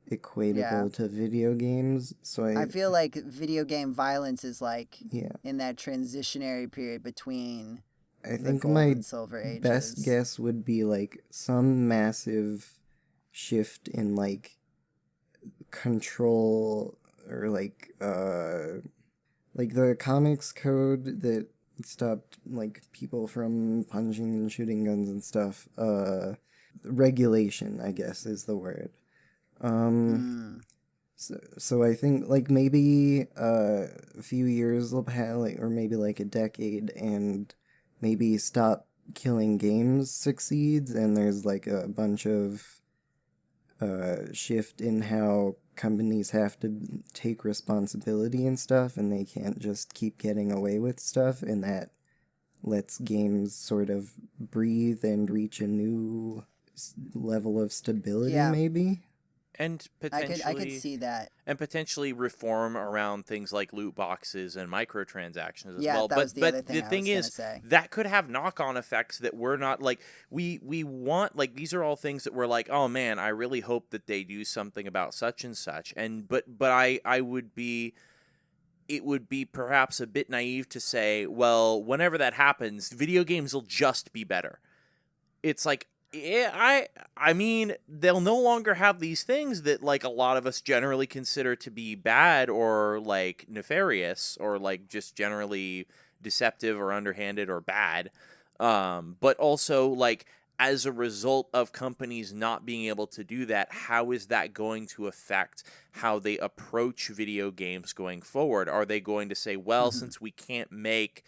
Yeah. equatable to video games. So I feel like video game violence is like yeah, in that transitionary period between I the think gold my and silver best ages. guess would be like some massive shift in like control or like the comics code that stopped like people from punching and shooting guns and stuff. Regulation, I guess, is the word. Um, Mm. so I think like maybe a few years will pass, like, or maybe like a decade, and maybe stop killing games succeeds, and there's like a bunch of shift in how companies have to take responsibility and stuff, and they can't just keep getting away with stuff, and that lets games sort of breathe and reach a new level of stability, Yeah, maybe. And I could see that. potentially reform around things like loot boxes and microtransactions as Yeah, well. that was the But other thing the I thing was gonna is say. that could have knock-on effects that we're not like we want, like these are all things that we're like, oh man, I really hope that they do something about such and such. And but I would be, it would be perhaps a bit naive to say, well, whenever that happens, video games will just be better. It's like, yeah, I mean, they'll no longer have these things that like a lot of us generally consider to be bad or like nefarious or like just generally deceptive or underhanded or bad. But also like as a result of companies not being able to do that, how is that going to affect how they approach video games going forward? Are they going to say, well, Hmm. since we can't make,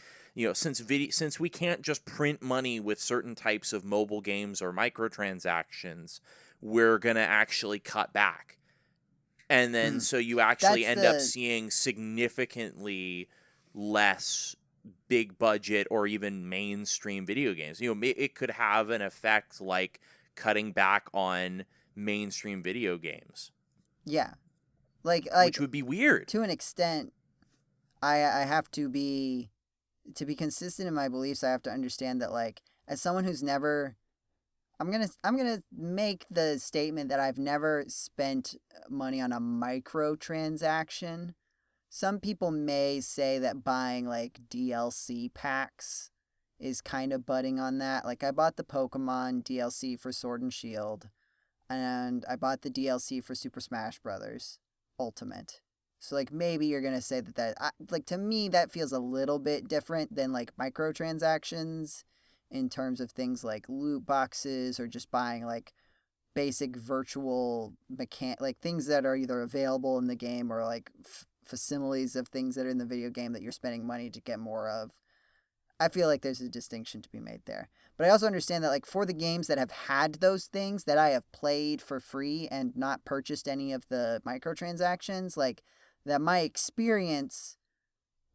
since we can't just print money with certain types of mobile games or microtransactions, we're going to actually cut back. And then Hmm. so you actually That's end up the seeing significantly less big budget or even mainstream video games. It could have an effect like cutting back on mainstream video games, yeah. Like which like would be weird. to an extent, I have to be consistent in my beliefs. I have to understand that like as someone who's never I'm gonna make the statement that I've never spent money on a microtransaction. Some people may say that buying like DLC packs is kind of butting on that. Like I bought the Pokemon DLC for Sword and Shield, and I bought the DLC for Super Smash Brothers Ultimate. So like maybe you're gonna say like to me that feels a little bit different than like microtransactions in terms of things like loot boxes or just buying like basic virtual like things that are either available in the game or like facsimiles of things that are in the video game that you're spending money to get more of. I feel like there's a distinction to be made there. But I also understand that like for the games that have had those things that I have played for free and not purchased any of the microtransactions, like that my experience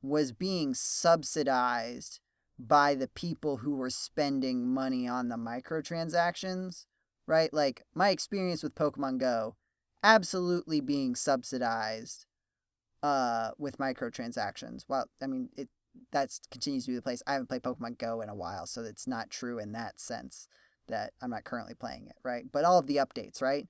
was being subsidized by the people who were spending money on the microtransactions, right? Like my experience with Pokemon Go absolutely being subsidized with microtransactions. Well, I mean, that continues to be the place. I haven't played Pokemon Go in a while, so it's not true in that sense that I'm not currently playing it, right? But all of the updates, right?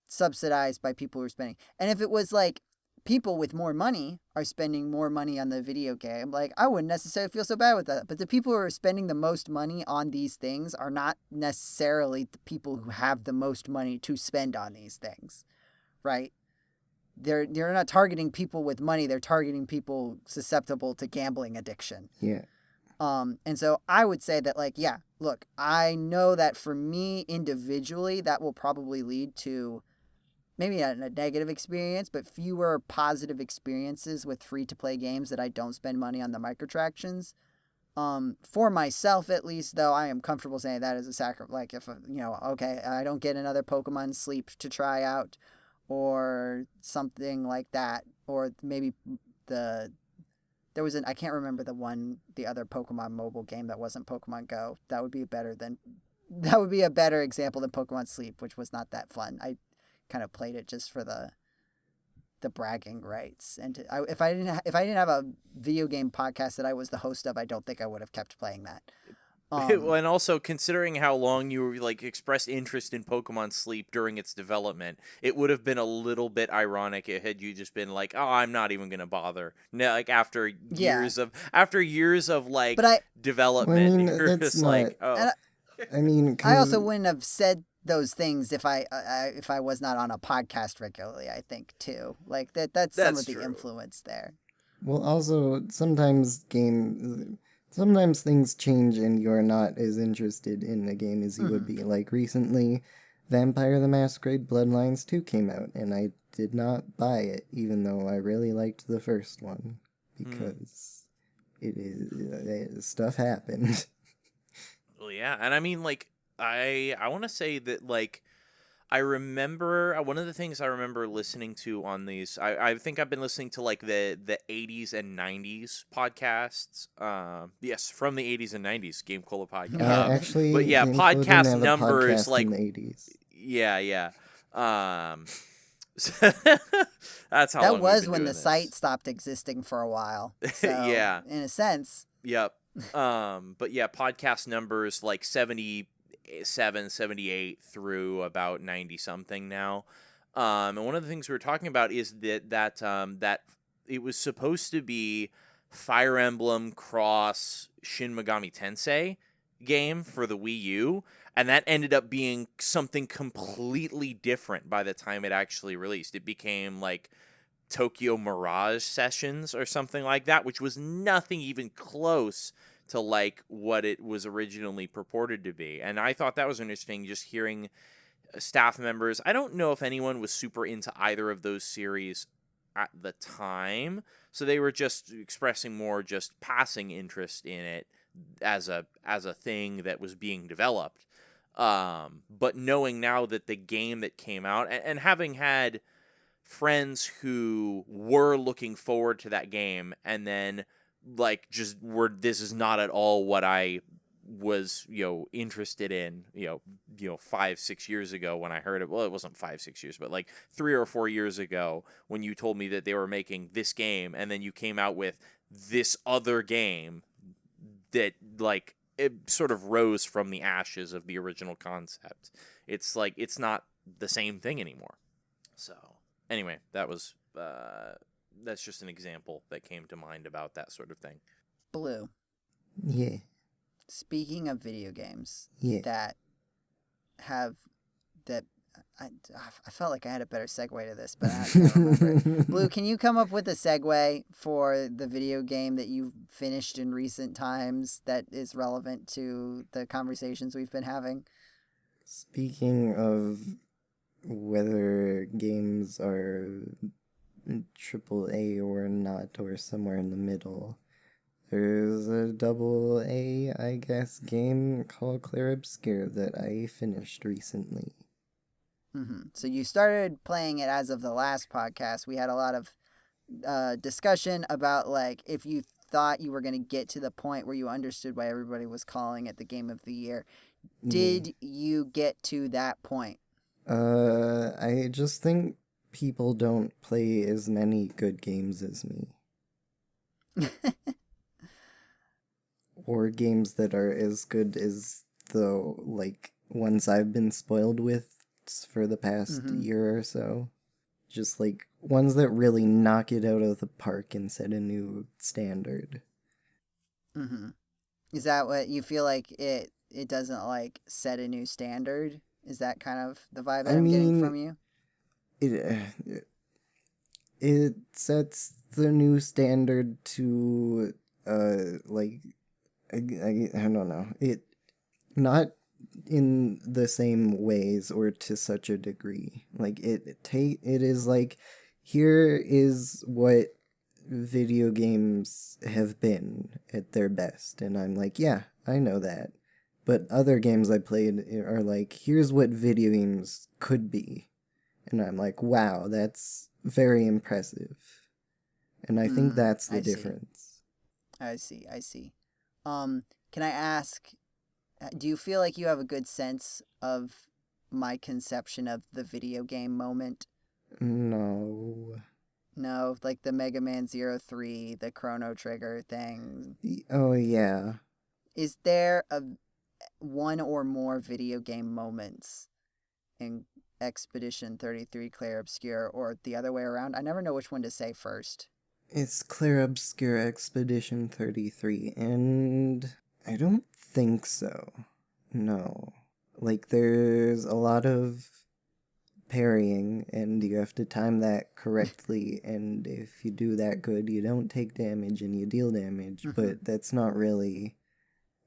Subsidized by people who are spending. And if it was like people with more money are spending more money on the video game, like I wouldn't necessarily feel so bad with that. But the people who are spending the most money on these things are not necessarily the people who have the most money to spend on these things, right? They're not targeting people with money. They're targeting people susceptible to gambling addiction. Yeah. And so I would say that like, yeah, look, I know that for me individually, that will probably lead to maybe a negative experience, but fewer positive experiences with free to play games that I don't spend money on the microtransactions. For myself, at least, though, I am comfortable saying that is a sacrifice. Like, if, okay, I don't get another Pokemon Sleep to try out or something like that. Or maybe there was I can't remember the other Pokemon mobile game that wasn't Pokemon Go. That would be a better example than Pokemon Sleep, which was not that fun. I kind of played it just for the bragging rights, and if I didn't have a video game podcast that I was the host of, I don't think I would have kept playing that. And also, considering how long you like expressed interest in Pokemon Sleep during its development, it would have been a little bit ironic had you just been like, "Oh, I'm not even gonna bother." No, like after years of like but development, you're that's just not. like, "Oh." I also wouldn't have said those things if I was not on a podcast regularly. I think too, like that's some of the true. influence there. Well, also sometimes things change and you're not as interested in a game as you would be. Like recently, Vampire the Masquerade Bloodlines 2 came out, and I did not buy it, even though I really liked the first one, because stuff happened. Well, yeah, and I mean, like, I want to say that, like, I remember one of the things I remember listening to on these. I think I've been listening to like the 80s and 90s podcasts. Yes, from the 80s and 90s GameCola podcast. Actually, but yeah, GameCola didn't podcast have a numbers podcast like in the 80s. yeah. That's how that long was we've been when doing the this. site stopped existing for a while. So, Yeah, in a sense. Yep. But yeah, podcast numbers like 77, 78 through about 90 something now. And one of the things we were talking about is that it was supposed to be Fire Emblem Cross Shin Megami Tensei game for the Wii U, and that ended up being something completely different by the time it actually released. It became like Tokyo Mirage Sessions or something like that, which was nothing even close to like what it was originally purported to be. And I thought that was interesting, just hearing staff members. I don't know if anyone was super into either of those series at the time, so they were just expressing more just passing interest in it as a thing that was being developed. But knowing now that the game that came out, and having had friends who were looking forward to that game and then like just were, this is not at all what I was interested in 5-6 years ago when I heard it. Well, it wasn't 5-6 years, but like 3 or 4 years ago when you told me that they were making this game, and then you came out with this other game that like it sort of rose from the ashes of the original concept. It's like it's not the same thing anymore. So anyway, that's just an example that came to mind about that sort of thing. Blue. Yeah. Speaking of video games that I felt like I had a better segue to this, but I can't remember. Blue, can you come up with a segue for the video game that you've finished in recent times that is relevant to the conversations we've been having? Speaking of whether games are AAA or not, or somewhere in the middle, there's a AA, I guess, game called Clair Obscur that I finished recently. So you started playing it as of the last podcast. We had a lot of discussion about like if you thought you were going to get to the point where you understood why everybody was calling it the game of the year. Did you get to that point? I just think people don't play as many good games as me. Or games that are as good as the, like, ones I've been spoiled with for the past year or so. Just, like, ones that really knock it out of the park and set a new standard. Is that what you feel like it doesn't, like, set a new standard? Is that kind of the vibe that I'm getting from you? It sets the new standard to, like, I don't know. It, not in the same ways or to such a degree. Like, it is like, here is what video games have been at their best, and I'm like, yeah, I know that. But other games I played are like, here's what video games could be. And I'm like, wow, that's very impressive. And I think that's the difference. I see. Can I ask, do you feel like you have a good sense of my conception of the video game moment? No. No, like the Mega Man 03, the Chrono Trigger thing. Oh, yeah. Is there one or more video game moments in Expedition 33 Clair Obscur, or the other way around? I never know which one to say first. It's Clair Obscur Expedition 33, and I don't think so. No. Like, there's a lot of parrying, and you have to time that correctly, and if you do that good, you don't take damage and you deal damage, but that's not really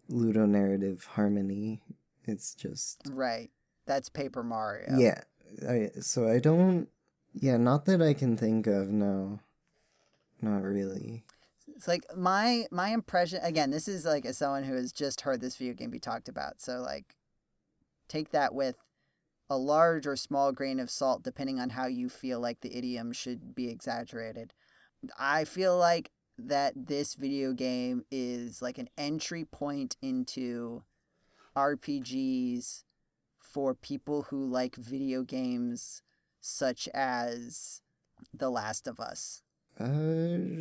ludonarrative harmony. It's just... Right. That's Paper Mario. Yeah. So I don't... Yeah, not that I can think of, no. Not really. It's like my impression, again, this is like as someone who has just heard this video game be talked about, so like take that with a large or small grain of salt depending on how you feel like the idiom should be exaggerated. I feel like that this video game is like an entry point into RPGs for people who like video games such as The Last of Us.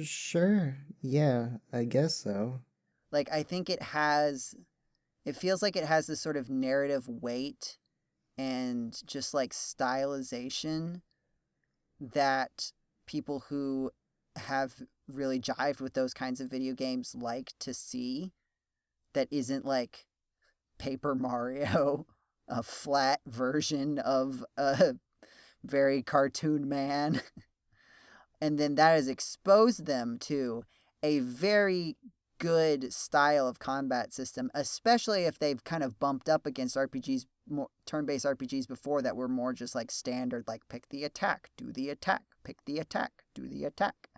Sure. Yeah, I guess so. Like, I think it feels like it has this sort of narrative weight and just like stylization that people who have really jived with those kinds of video games like to see, that isn't like Paper Mario, a flat version of a very cartoon man. And then that has exposed them to a very good style of combat system, especially if they've kind of bumped up against RPGs, more turn-based RPGs before that were more just like standard, like pick the attack, do the attack, pick the attack, do the attack.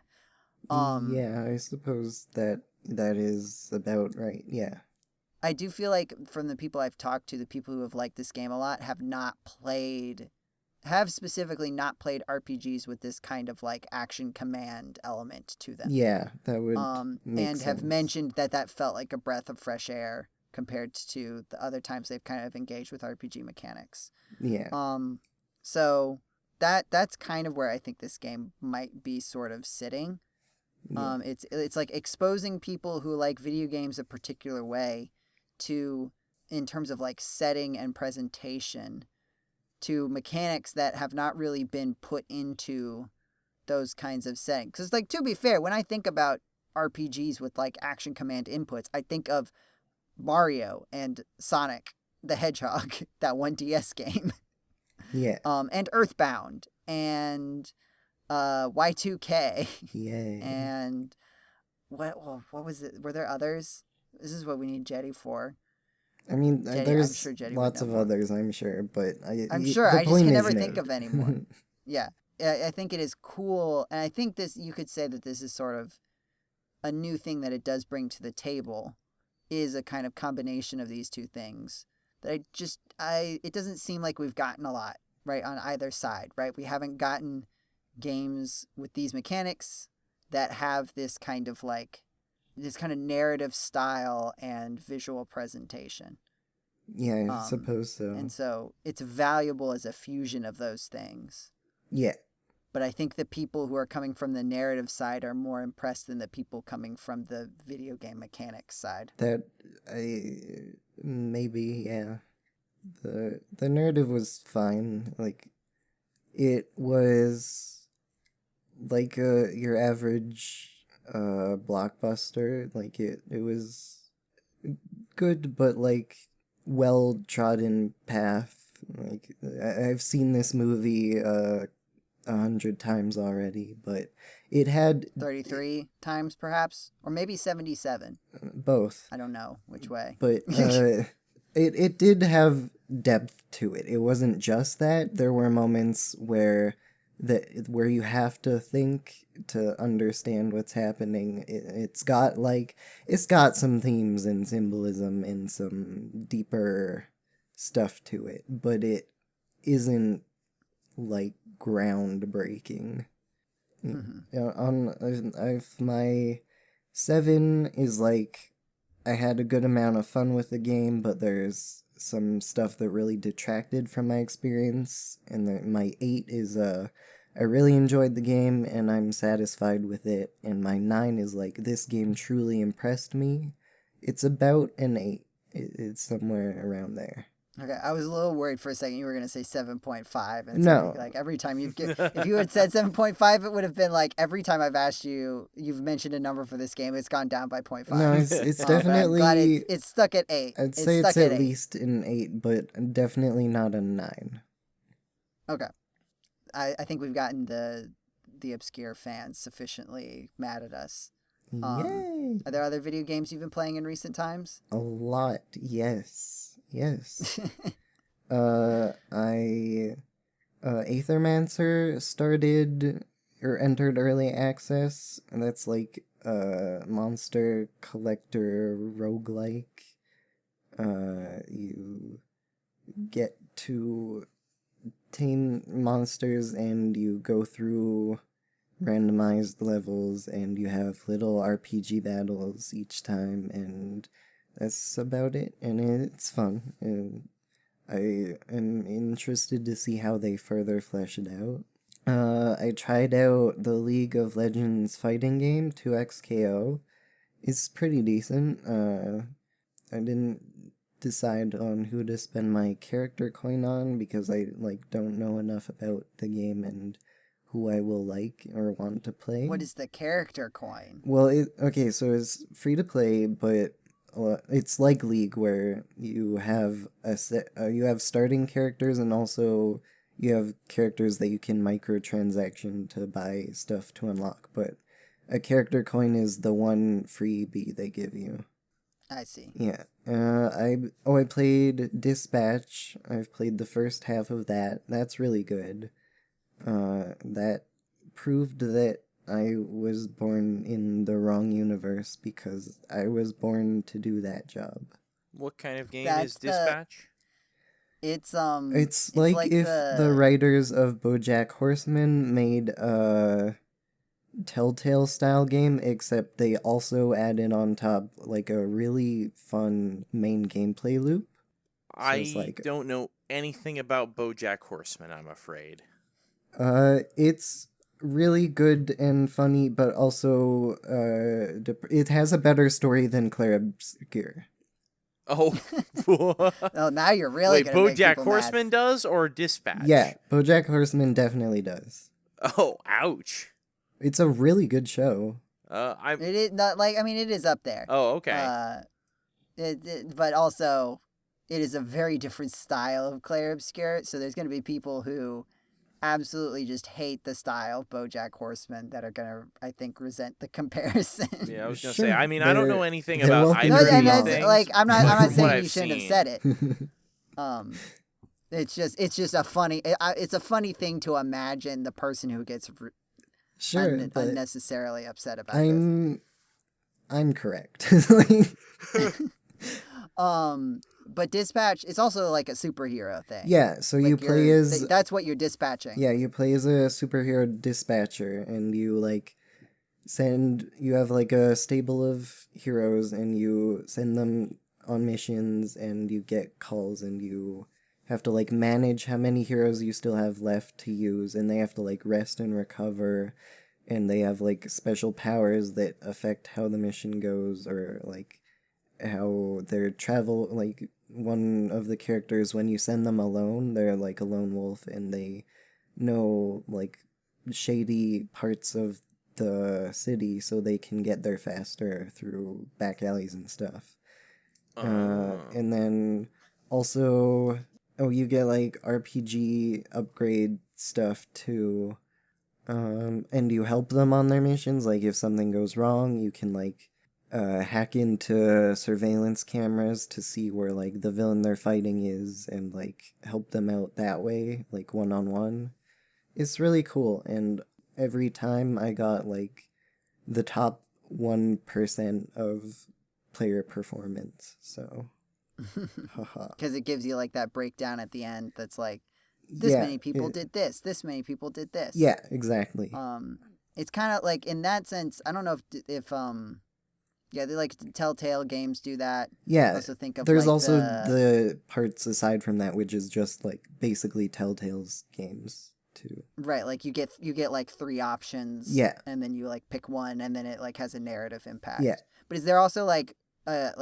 Yeah, I suppose that is about right, yeah. I do feel like from the people I've talked to, the people who have liked this game a lot have specifically not played RPGs with this kind of like action command element to them. Yeah, that would make and sense. have mentioned that felt like a breath of fresh air compared to the other times they've kind of engaged with RPG mechanics. Yeah. So that's kind of where I think this game might be sort of sitting. Yeah. It's like exposing people who like video games a particular way to, in terms of like setting and presentation, to mechanics that have not really been put into those kinds of settings. Because, like, to be fair, when I think about RPGs with, like, action command inputs, I think of Mario and Sonic the Hedgehog, that one DS game. Yeah. And Earthbound, and Y2K. Yay. And what was it? Were there others? This is what we need Jetty for. I mean, Jetty, there's sure lots of others, I'm sure, but I'm sure. I just can never think of any more. Yeah. I think it is cool. And I think you could say that this is sort of a new thing that it does bring to the table, is a kind of combination of these two things that it doesn't seem like we've gotten a lot, right, on either side, right? We haven't gotten games with these mechanics that have this kind of narrative style and visual presentation. Yeah, I suppose so. And so it's valuable as a fusion of those things. Yeah. But I think the people who are coming from the narrative side are more impressed than the people coming from the video game mechanics side. Maybe, yeah. The narrative was fine. Like, it was like your average blockbuster. Like, it was good, but like well trodden path. Like, I've seen this movie 100 times already, but it had 33 times perhaps, or maybe 77. Both. I don't know which way. But it did have depth to it. It wasn't just that. There were moments where that where you have to think to understand what's happening. It's got some themes and symbolism and some deeper stuff to it, but it isn't like groundbreaking. I've my 7 is like I had a good amount of fun with the game, but there's some stuff that really detracted from my experience. And my 8 is I really enjoyed the game and I'm satisfied with it. And my 9 is like, this game truly impressed me. It's about an 8. It's somewhere around there. Okay, I was a little worried for a second you were going to say 7.5. And No. Like every time if you had said 7.5, it would have been like every time I've asked you, you've mentioned a number for this game, it's gone down by 0.5. No, it's definitely... I'm glad it's stuck at 8. I'd say it's at least an 8, but definitely not a 9. Okay. I think we've gotten the Obscure fans sufficiently mad at us. Yay! Are there other video games you've been playing in recent times? A lot, yes. Aethermancer started or entered early access, and that's like a monster collector roguelike. You get to tame monsters and you go through randomized levels and you have little RPG battles each time, and that's about it, and it's fun. And I am interested to see how they further flesh it out. I tried out the League of Legends fighting game, 2XKO. It's pretty decent. I didn't decide on who to spend my character coin on because I don't know enough about the game and who I will like or want to play. What is the character coin? Well, so it's free to play, but it's like League where you have you have starting characters and also you have characters that you can microtransaction to buy stuff to unlock. But a character coin is the one freebie they give you. I see. Yeah. I played Dispatch. I've played the first half of that. That's really good. That proved that I was born in the wrong universe because I was born to do that job. What kind of game is Dispatch? It's like if the writers of BoJack Horseman made a Telltale style game, except they also added on top like a really fun main gameplay loop. So I don't know anything about BoJack Horseman, I'm afraid. It's really good and funny, but also it has a better story than Clair Obscur. Oh. Oh, now you're really going to make BoJack people Horseman mad. Does or Dispatch? Yeah, BoJack Horseman definitely does. Oh, ouch. It's a really good show. It is not like, I mean, it is up there. Oh, okay. But also, it is a very different style of Clair Obscur. So there's going to be people who absolutely just hate the style of BoJack Horseman that are going to, I think, resent the comparison. Yeah, I was going to say, I mean, I don't know anything they're about welcome either to of be these wrong. things. Like, I'm not from saying what you I've shouldn't seen. have said it. It's just a funny, it's a funny thing to imagine the person who gets unnecessarily upset about this. I'm correct. But Dispatch is also like a superhero thing. Yeah, so like you play as... That's what you're dispatching. Yeah, you play as a superhero dispatcher, and you, you have, a stable of heroes, and you send them on missions, and you get calls, and you have to, manage how many heroes you still have left to use, and they have to, rest and recover, and they have, special powers that affect how the mission goes, or, how their travel, one of the characters, when you send them alone, they're like a lone wolf, and they know shady parts of the city so they can get there faster through back alleys and stuff. And then also, you get RPG upgrade stuff too. And you help them on their missions. If something goes wrong, you can hack into surveillance cameras to see where the villain they're fighting is and help them out that way, one-on-one. it's really cool, and every time I got like the top 1% of player performance. So, haha. Because it gives you like that breakdown at the end that's like, this Yeah, many people did this many people did this. yeah, exactly. It's kind of like, in that sense, I don't know if yeah, they like Telltale games do that. Yeah, I also think of there's like also the parts aside from that, which is just like basically Telltale's games too. right, like you get like 3 options. Yeah. And then you like pick one, and then it like has a narrative impact. Yeah. But is there also like a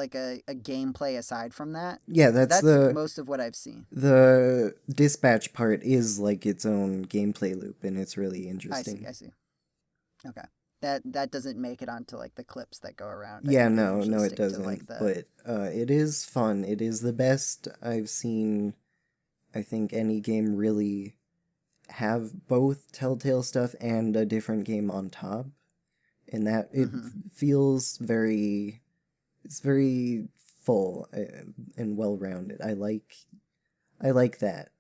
gameplay aside from that? Yeah, 'Cause that's the most of what I've seen. the dispatch part is like its own gameplay loop, and it's really interesting. I see. Okay. That doesn't make it onto like the clips that go around. Yeah, think they no, usually it stick to, doesn't. like, the... But it is fun. It is the best I've seen. I think any game really have both Telltale stuff and a different game on top, and that it feels very. It's very full and well-rounded. I like that.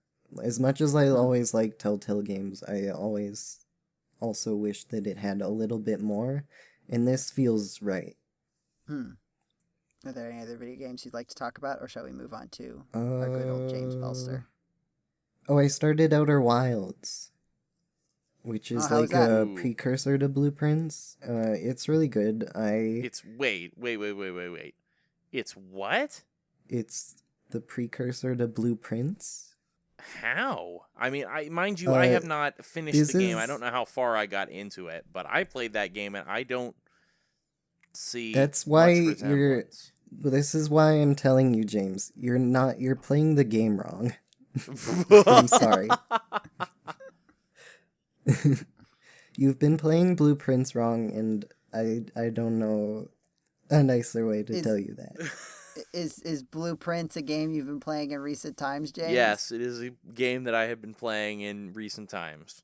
As much as I always like Telltale games, I always also wish that it had a little bit more, and this feels right. Are there any other video games you'd like to talk about, or shall we move on to our good old James Pelster? Oh, I started Outer Wilds, which is how like is that? a precursor to Blueprints. It's really good. It's wait. It's what? It's the precursor to Blueprints. How? I mean, mind you, I have not finished the game. I is- don't know how far I got into it, but I played that game and I don't see That's why much you're. resemblance. This is why I'm telling you, James. You're playing the game wrong. I'm sorry. You've been playing Blueprints wrong, and I don't know a nicer way to tell you that. Is Blueprints a game you've been playing in recent times, James? Yes, it is a game that I have been playing in recent times.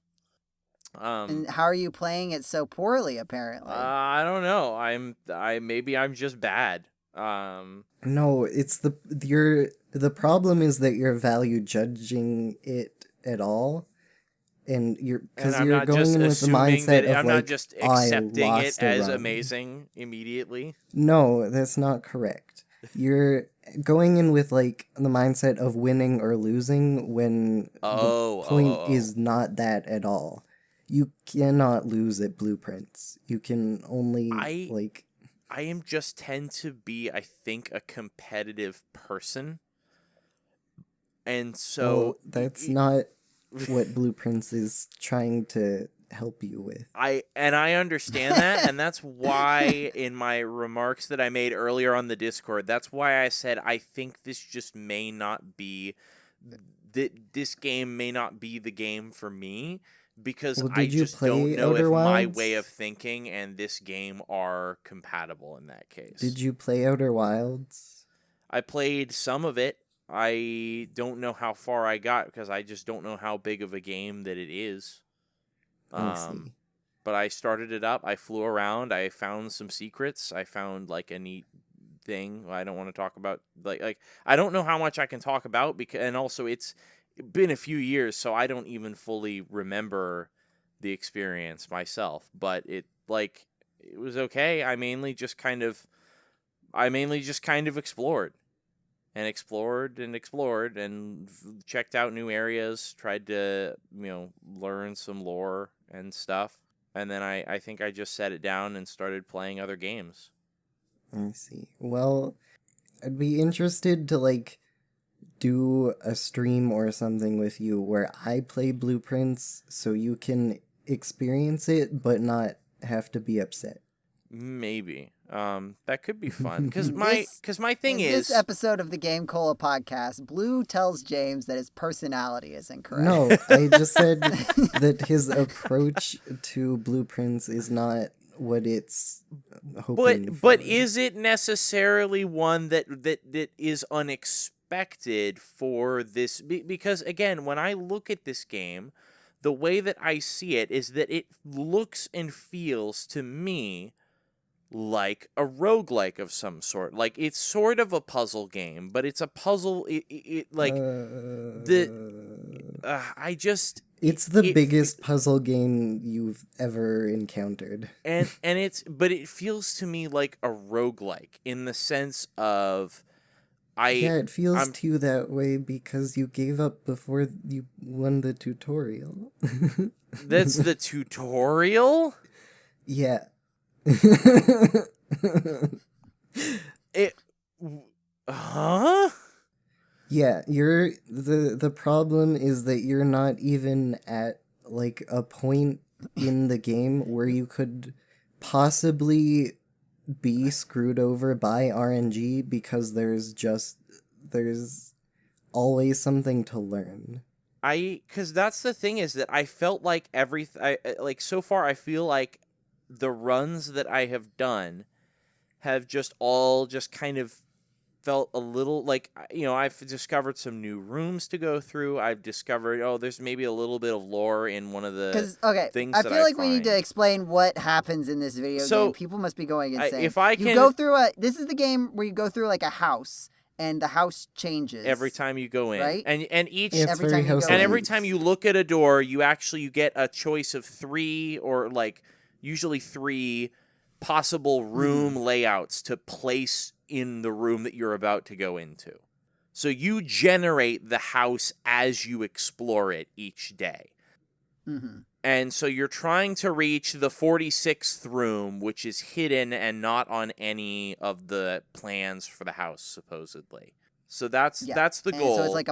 And how are you playing it so poorly? Apparently, I don't know. Maybe I'm just bad. No, it's the problem is that you're value judging it at all, and you're not going just in with the assuming mindset that of I'm like, not just "I accepting it lost a as run." amazing immediately. No, that's not correct. You're going in with like the mindset of winning or losing when the point is not that at all. You cannot lose at Blueprints. You can only I am just tend to be, I think, a competitive person. And so that's not what Blueprints is trying to help you with. I understand that, and that's why in my remarks that I made earlier on the Discord, that's why I said I think this just may not be this game may not be the game for me, because I just don't know if my way of thinking and this game are compatible in that case. Did you play Outer Wilds? I played some of it. I don't know how far I got because I just don't know how big of a game that it is. I see. But I started it up. I flew around. I found some secrets. I found like a neat thing. I don't want to talk about like I don't know how much I can talk about and also it's been a few years, so I don't even fully remember the experience myself. But it was okay. I mainly just kind of explored and checked out new areas, tried to, learn some lore and stuff. And then I think I just set it down and started playing other games. I see. Well, I'd be interested to do a stream or something with you where I play Blueprints so you can experience it but not have to be upset. Maybe. That could be fun because my thing is this episode of the GameCola podcast, Blue tells James that his personality is incorrect. No, I just said that his approach to Blueprints is not what it's hoping for. But is it necessarily one that is unexpected for this? Because again, when I look at this game, the way that I see it is that it looks and feels to me like a roguelike of some sort. Like it's sort of a puzzle game, but it's a puzzle It's the biggest puzzle game you've ever encountered. And but it feels to me like a roguelike in the sense of Yeah, it feels I'm to you that way because you gave up before you won the tutorial. that's the tutorial? Yeah. It huh? Yeah, the problem is that you're not even at like a point in the game where you could possibly be screwed over by RNG because there's always something to learn. Cuz that's the thing is that I felt like like so far I feel like the runs that I have done have just all just kind of felt a little like I've discovered some new rooms to go through. I've discovered there's maybe a little bit of lore in one of the Because, okay, things I that feel I like we need to find. explain what happens in this video game. So People must be going insane. if I You can go through this is the game where you go through like a house, and the house changes. every time you go in, right? and each It's Every very time you go House in. and of every Leaves. time you look at a door, you get a choice of 3 or like usually 3 possible room layouts to place in the room that you're about to go into. So you generate the house as you explore it each day. Mm-hmm. And so you're trying to reach the 46th room, which is hidden and not on any of the plans for the house, supposedly. So that's the and goal. so it's like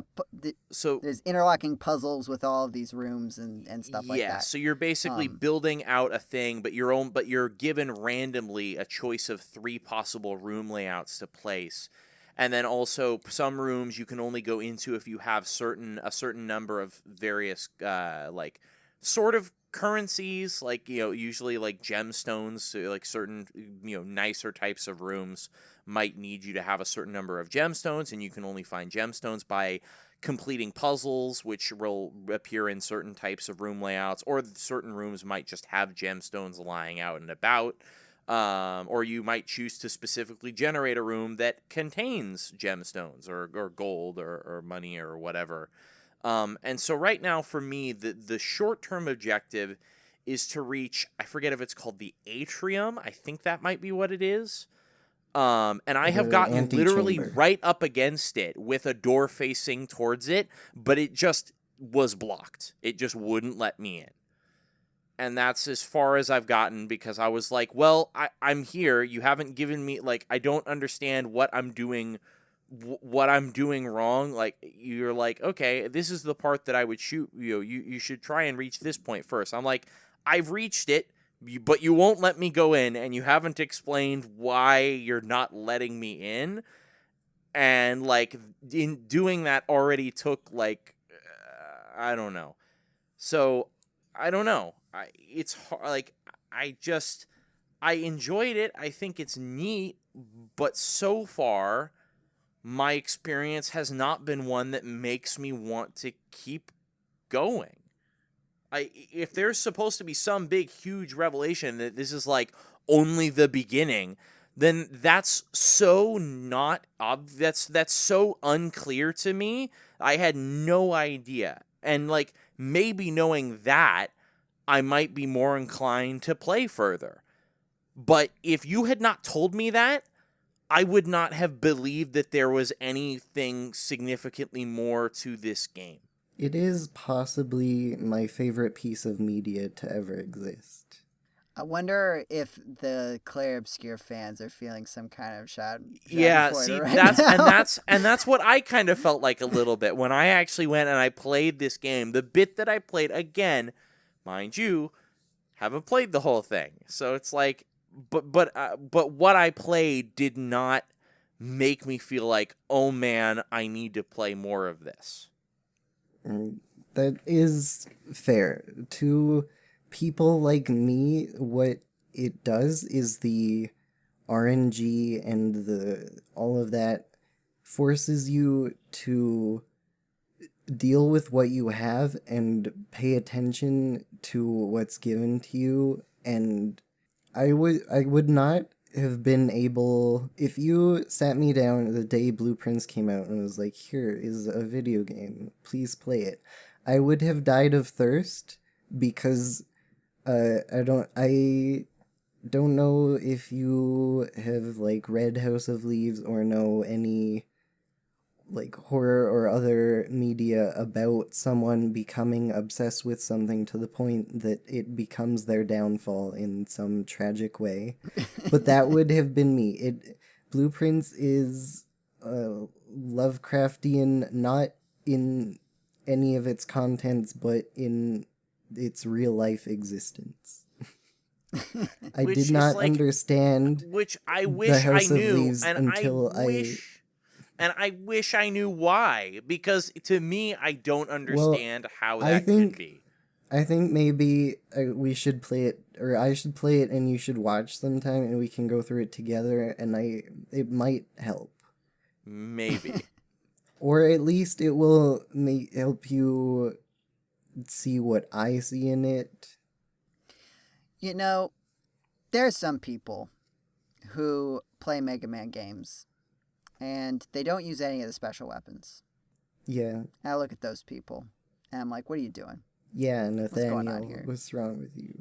so there's interlocking puzzles with all of these rooms and stuff like that. so you're basically building out a thing, but you're given randomly a choice of 3 possible room layouts to place. And then also some rooms you can only go into if you have a certain number of various like sort of currencies, like usually like gemstones, so like certain nicer types of rooms might need you to have a certain number of gemstones, and you can only find gemstones by completing puzzles, which will appear in certain types of room layouts, or certain rooms might just have gemstones lying out and about. Or you might choose to specifically generate a room that contains gemstones or gold or money or whatever. And so right now for me, the short-term objective is to reach, I forget if it's called the atrium. I think that might be what it is. And I have gotten literally right up against it with a door facing towards it, but it just was blocked. It just wouldn't let me in. And that's as far as I've gotten because I was like, well, I'm here. You haven't given me, like, I don't understand what I'm doing wrong. Like, you're like, okay, this is the part that I would shoot. You should try and reach this point first. I'm like, I've reached it, but you won't let me go in, and you haven't explained why you're not letting me in. And, like, in doing that already took, like, I don't know. So, I don't know. It's hard. Like, I enjoyed it. I think it's neat, but so far, my experience has not been one that makes me want to keep going. If there's supposed to be some big, huge revelation that this is like only the beginning, then that's so not that's so unclear to me. I had no idea. And like maybe knowing that, I might be more inclined to play further. But if you had not told me that, I would not have believed that there was anything significantly more to this game. It is possibly my favorite piece of media to ever exist. I wonder if the Clair Obscur fans are feeling some kind of Yeah, see, right that's now. and that's what I kind of felt like a little bit when I actually went and I played this game. The bit that I played, again, mind you, haven't played the whole thing, so it's like, but what I played did not make me feel like, oh man, I need to play more of this. That is fair. To people like me, what it does is the RNG and the all of that forces you to deal with what you have and pay attention to what's given to you. And I would not have been able, if you sat me down the day Blueprints came out and was like, here is a video game, please play it, I would have died of thirst because I don't know if you have like read House of Leaves or know any like horror or other media about someone becoming obsessed with something to the point that it becomes their downfall in some tragic way. But that would have been me. Blueprints is Lovecraftian, not in any of its contents, but in its real life existence. I Which did is not like, understand which I the wish I House of knew, Leaves and until I wish I knew why, because to me, I don't well, understand how I that could think be. I think maybe we should play it, or I should play it, and you should watch sometime, and we can go through it together. And it might help, Maybe. or at least it will help you see what I see in it. You know, there are some people who play Mega Man games and they don't use any of the special weapons. Yeah. And I look at those people and I'm like, what are you doing? Yeah, What's going on Nathaniel, here? what's wrong with you?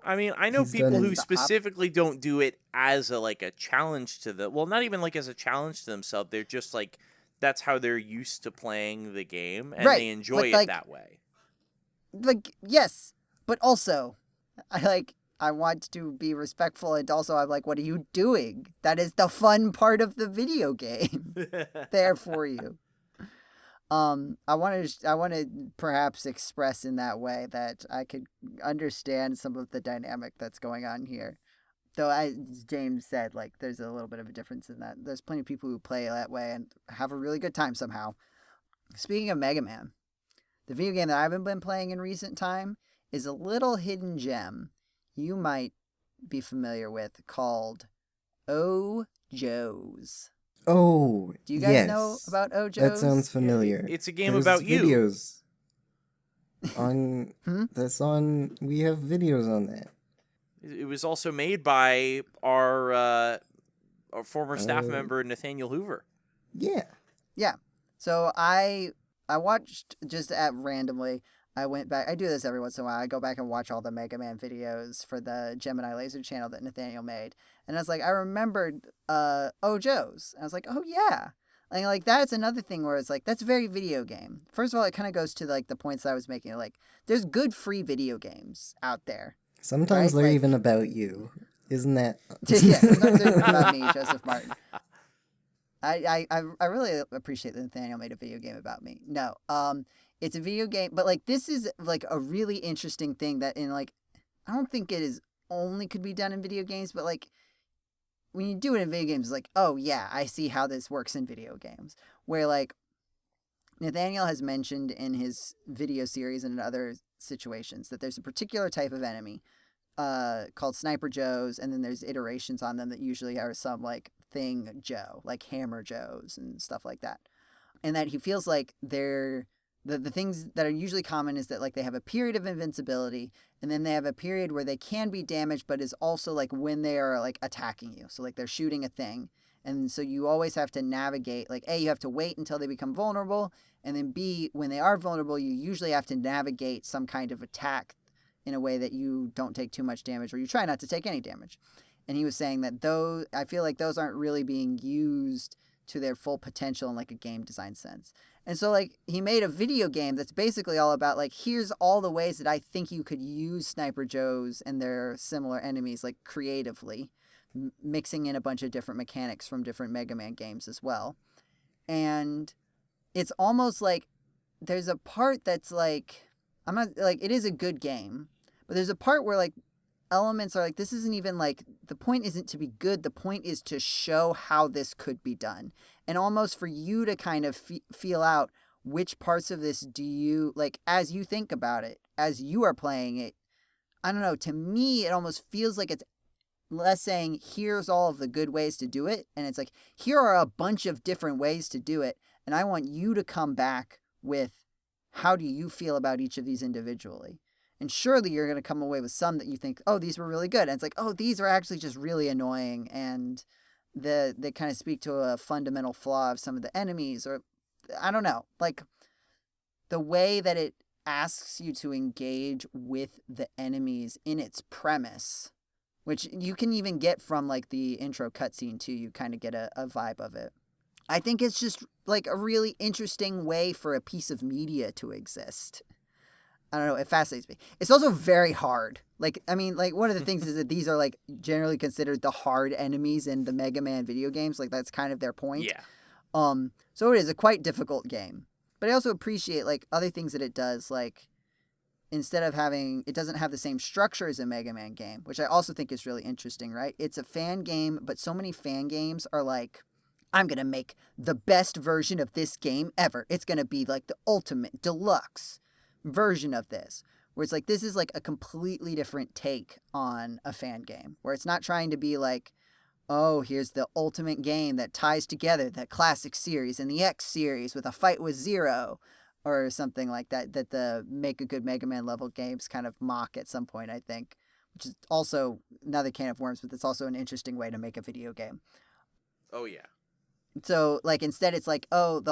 I mean, I know He's done people who his- specifically don't do it as a challenge to them. Well, not even like as a challenge to themselves. They're just like, that's how they're used to playing the game, and Right, they enjoy but, it like- that way. Like, yes, but also, I want to be respectful, and also I'm like, what are you doing? That is the fun part of the video game. There for you. I want to perhaps express in that way that I could understand some of the dynamic that's going on here. Though, as James said, like, there's a little bit of a difference in that. There's plenty of people who play that way and have a really good time somehow. Speaking of Mega Man, the video game that I've been playing in recent time is a little hidden gem you might be familiar with called Oh Joe's. Oh, Do you guys yes. know about Oh That Jo's? sounds familiar. It's a game There's about you. videos on Hmm? that's on. We have videos on that. It was also made by our former staff member Nathaniel Hoover. Yeah. Yeah. So I watched just at randomly. I went back. I do this every once in a while. I go back and watch all the Mega Man videos for the Gemini Laser channel that Nathaniel made. And I was like, I remembered Oh Joe's. I was like, oh yeah. And like that's another thing where it's like that's very video game. First of all, it kind of goes to like the points I was making. Like there's good free video games out there. Sometimes Right? they're Like- even about you. Isn't that? Yeah, sometimes they're about me, Joseph Martin. I really appreciate that Nathaniel made a video game about me. No, it's a video game, but like this is like a really interesting thing that in like I don't think it is only could be done in video games, but like when you do it in video games, it's like oh yeah, I see how this works in video games. Where like Nathaniel has mentioned in his video series and in other situations that there's a particular type of enemy called Sniper Joes, and then there's iterations on them that usually are some like thing Joe, like Hammer Joes and stuff like that. And that he feels like they're the things that are usually common is that like they have a period of invincibility, and then they have a period where they can be damaged, but is also like when they are like attacking you. So like they're shooting a thing. And so you always have to navigate, like A, you have to wait until they become vulnerable, and then B, when they are vulnerable, you usually have to navigate some kind of attack in a way that you don't take too much damage, or you try not to take any damage. And he was saying that those, I feel like those aren't really being used to their full potential in like a game design sense. And so like he made a video game that's basically all about like here's all the ways that I think you could use Sniper Joes and their similar enemies like creatively, mixing in a bunch of different mechanics from different Mega Man games as well. And it's almost like there's a part that's like I'm not like it is a good game, but there's a part where like elements are like this isn't even like the point isn't to be good, the point is to show how this could be done, and almost for you to kind of feel out which parts of this do you like as you think about it as you are playing it. I don't know, to me it almost feels like it's less saying here's all of the good ways to do it, and it's like here are a bunch of different ways to do it, and I want you to come back with how do you feel about each of these individually. And surely you're going to come away with some that you think, oh, these were really good. And it's like, oh, these are actually just really annoying. And they kind of speak to a fundamental flaw of some of the enemies. Or I don't know. Like, the way that it asks you to engage with the enemies in its premise, which you can even get from like the intro cutscene too. You kind of get a vibe of it. I think it's just like a really interesting way for a piece of media to exist. I don't know. It fascinates me. It's also very hard. Like, I mean, like one of the things is that these are like generally considered the hard enemies in the Mega Man video games. Like that's kind of their point. Yeah. So it is a quite difficult game. But I also appreciate like other things that it does. Like instead of it doesn't have the same structure as a Mega Man game, which I also think is really interesting, right? It's a fan game, but so many fan games are like, I'm going to make the best version of this game ever. It's going to be like the ultimate deluxe version of this. Where it's like, this is like a completely different take on a fan game. Where it's not trying to be like, oh, here's the ultimate game that ties together the classic series and the X series with a fight with Zero. Or something like that the Make a Good Mega Man level games kind of mock at some point, I think. Which is also another can of worms, but it's also an interesting way to make a video game. Oh, yeah. So, like, instead it's like,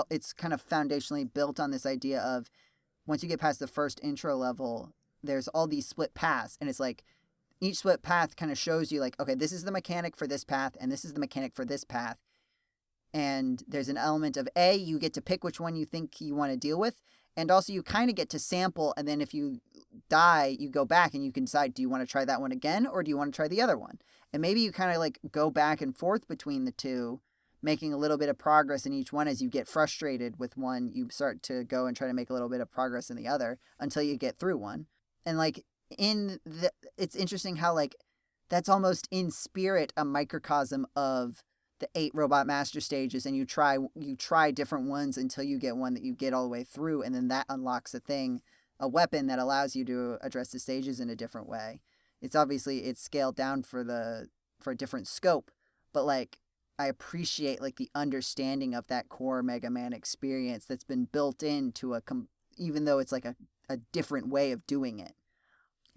it's kind of foundationally built on this idea of once you get past the first intro level, there's all these split paths. And it's like, each split path kind of shows you, like, okay, this is the mechanic for this path, and this is the mechanic for this path. And there's an element of you get to pick which one you think you want to deal with. And also you kind of get to sample. And then if you die, you go back and you can decide, do you want to try that one again? Or do you want to try the other one? And maybe you kind of like go back and forth between the two, making a little bit of progress in each one. As you get frustrated with one, you start to go and try to make a little bit of progress in the other until you get through one. And like it's interesting how like that's almost in spirit a microcosm of the 8 Robot Master stages, and you try different ones until you get one that you get all the way through, and then that unlocks a weapon that allows you to address the stages in a different way. It's scaled down for a different scope, but like I appreciate like the understanding of that core Mega Man experience that's been built into even though it's like a different way of doing it.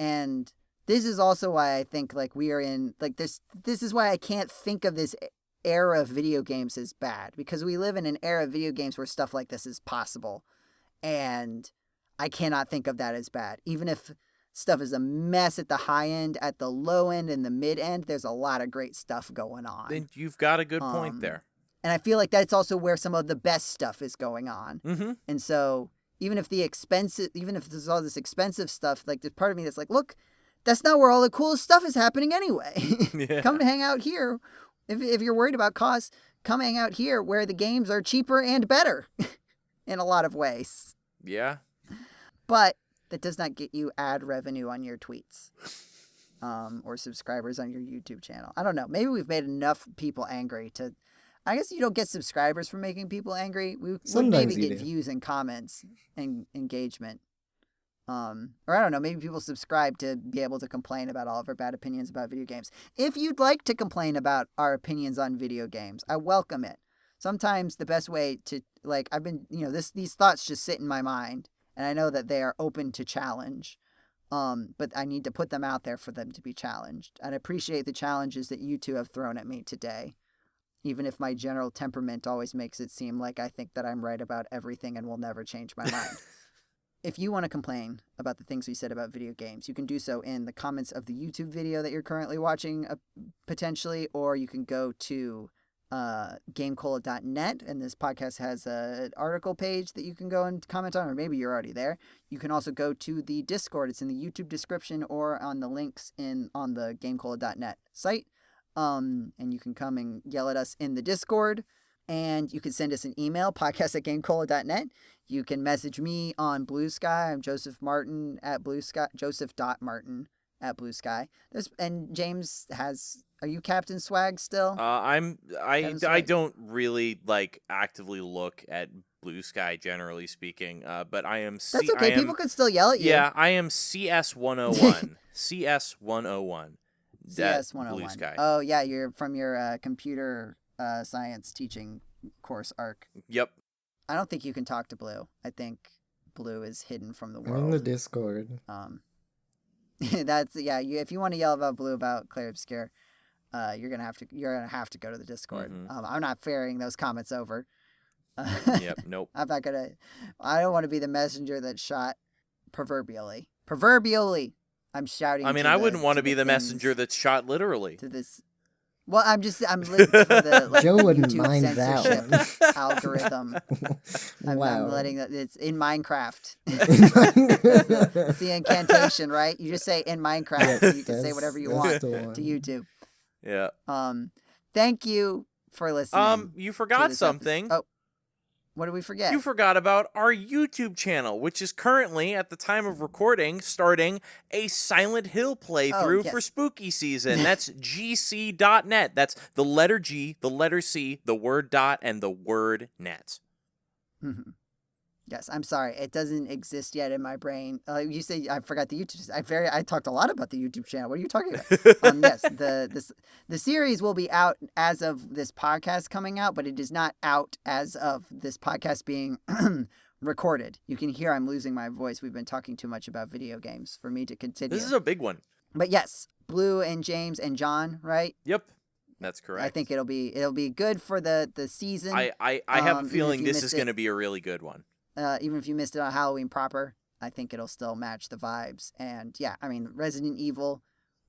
And this is also why I think like we are in like this is why I can't think of this era of video games is bad, because we live in an era of video games where stuff like this is possible, and I cannot think of that as bad. Even if stuff is a mess at the high end, at the low end and the mid end, there's a lot of great stuff going on. Then you've got a good point there. And I feel like that's also where some of the best stuff is going on. Mm-hmm. And so even if there's all this expensive stuff, like there's part of me that's like, look, that's not where all the coolest stuff is happening anyway. Yeah. Come hang out here. If you're worried about costs, come hang out here where the games are cheaper and better in a lot of ways. Yeah. But that does not get you ad revenue on your tweets or subscribers on your YouTube channel. I don't know. Maybe we've made enough people angry to... I guess you don't get subscribers for making people angry. We would maybe get views and comments and engagement. Or I don't know, maybe people subscribe to be able to complain about all of our bad opinions about video games. If you'd like to complain about our opinions on video games, I welcome it. Sometimes the best way to, like, I've been, these thoughts just sit in my mind, and I know that they are open to challenge. But I need to put them out there for them to be challenged. And I appreciate the challenges that you two have thrown at me today, even if my general temperament always makes it seem like I think that I'm right about everything and will never change my mind. If you want to complain about the things we said about video games, you can do so in the comments of the YouTube video that you're currently watching, potentially, or you can go to GameCola.net, and this podcast has an article page that you can go and comment on, or maybe you're already there. You can also go to the Discord. It's in the YouTube description or on the links on the GameCola.net site, and you can come and yell at us in the Discord. And you can send us an email, podcast@GameCola.net. You can message me on Blue Sky. I'm Joseph Martin at Blue Sky, Joseph.Martin at Blue Sky. And James are you Captain Swag still? I don't really like actively look at Blue Sky, generally speaking. But I am. That's okay. People can still yell at you. Yeah, I am CS101. CS101. CS101. Blue Sky. Oh yeah, you're from your computer science teaching course arc. Yep. I don't think you can talk to Blue. I think Blue is hidden from the world. I'm in the Discord. If you want to yell about Blue about Clair Obscur, you're gonna have to go to the Discord. Mm-hmm. I'm not ferrying those comments over. Yep. Nope. I'm not gonna. I don't want to be the messenger that's shot proverbially. Proverbially, I'm shouting. I mean, to I the, wouldn't want to to be the messenger things, that's shot literally. to this. Well, I'm for the like, Joe wouldn't YouTube mind that censorship one. algorithm. I'm Wow. letting it's in Minecraft. It's the incantation, right? You just say in Minecraft. Yeah, You can say whatever you want to YouTube. Yeah. Thank you for listening. You to forgot this something. Oh, what did we forget? You forgot about our YouTube channel, which is currently, at the time of recording, starting a Silent Hill playthrough for yes. spooky season. That's GCDotNet. That's the letter G, the letter C, the word dot, and the word net. Mm-hmm. Yes, I'm sorry. It doesn't exist yet in my brain. You say I forgot the YouTube. I talked a lot about the YouTube channel. What are you talking about? Yes, the series will be out as of this podcast coming out, but it is not out as of this podcast being recorded. You can hear I'm losing my voice. We've been talking too much about video games for me to continue. This is a big one. But yes, Blue and James and John, right? Yep. That's correct. I think it'll be good for the season. I have a feeling this is going to be a really good one. Even if you missed it on Halloween proper, I think it'll still match the vibes. And yeah, I mean, Resident Evil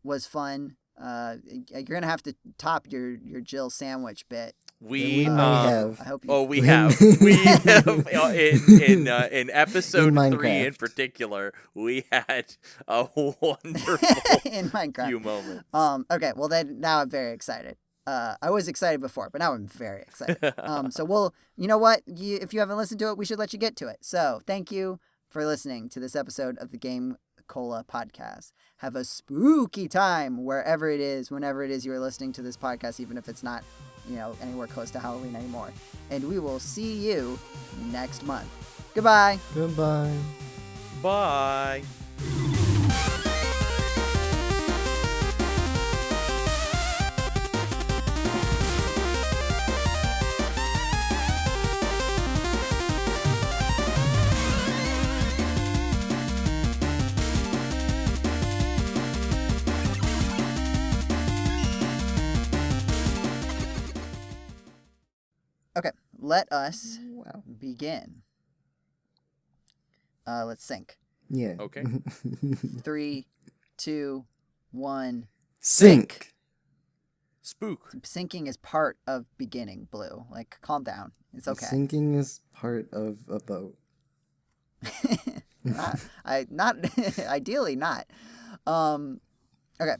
was fun. You're gonna have to top your Jill sandwich bit. We have. I hope you. Oh, we have. We have in episode In 3 in particular. We had a wonderful in Minecraft few moments. Okay. Well, then now I'm very excited. I was excited before, but now I'm very excited. So you know what? If you haven't listened to it, we should let you get to it. So thank you for listening to this episode of the GameCola podcast. Have a spooky time wherever it is, whenever it is you're listening to this podcast, even if it's not, anywhere close to Halloween anymore. And we will see you next month. Goodbye. Goodbye. Bye. Okay, let us begin. Let's sync. Yeah. Okay. 3, 2, 1. Sync. Spook. Syncing is part of beginning, Blue. Like, calm down. It's okay. Sinking is part of a boat. Not ideally not. Okay.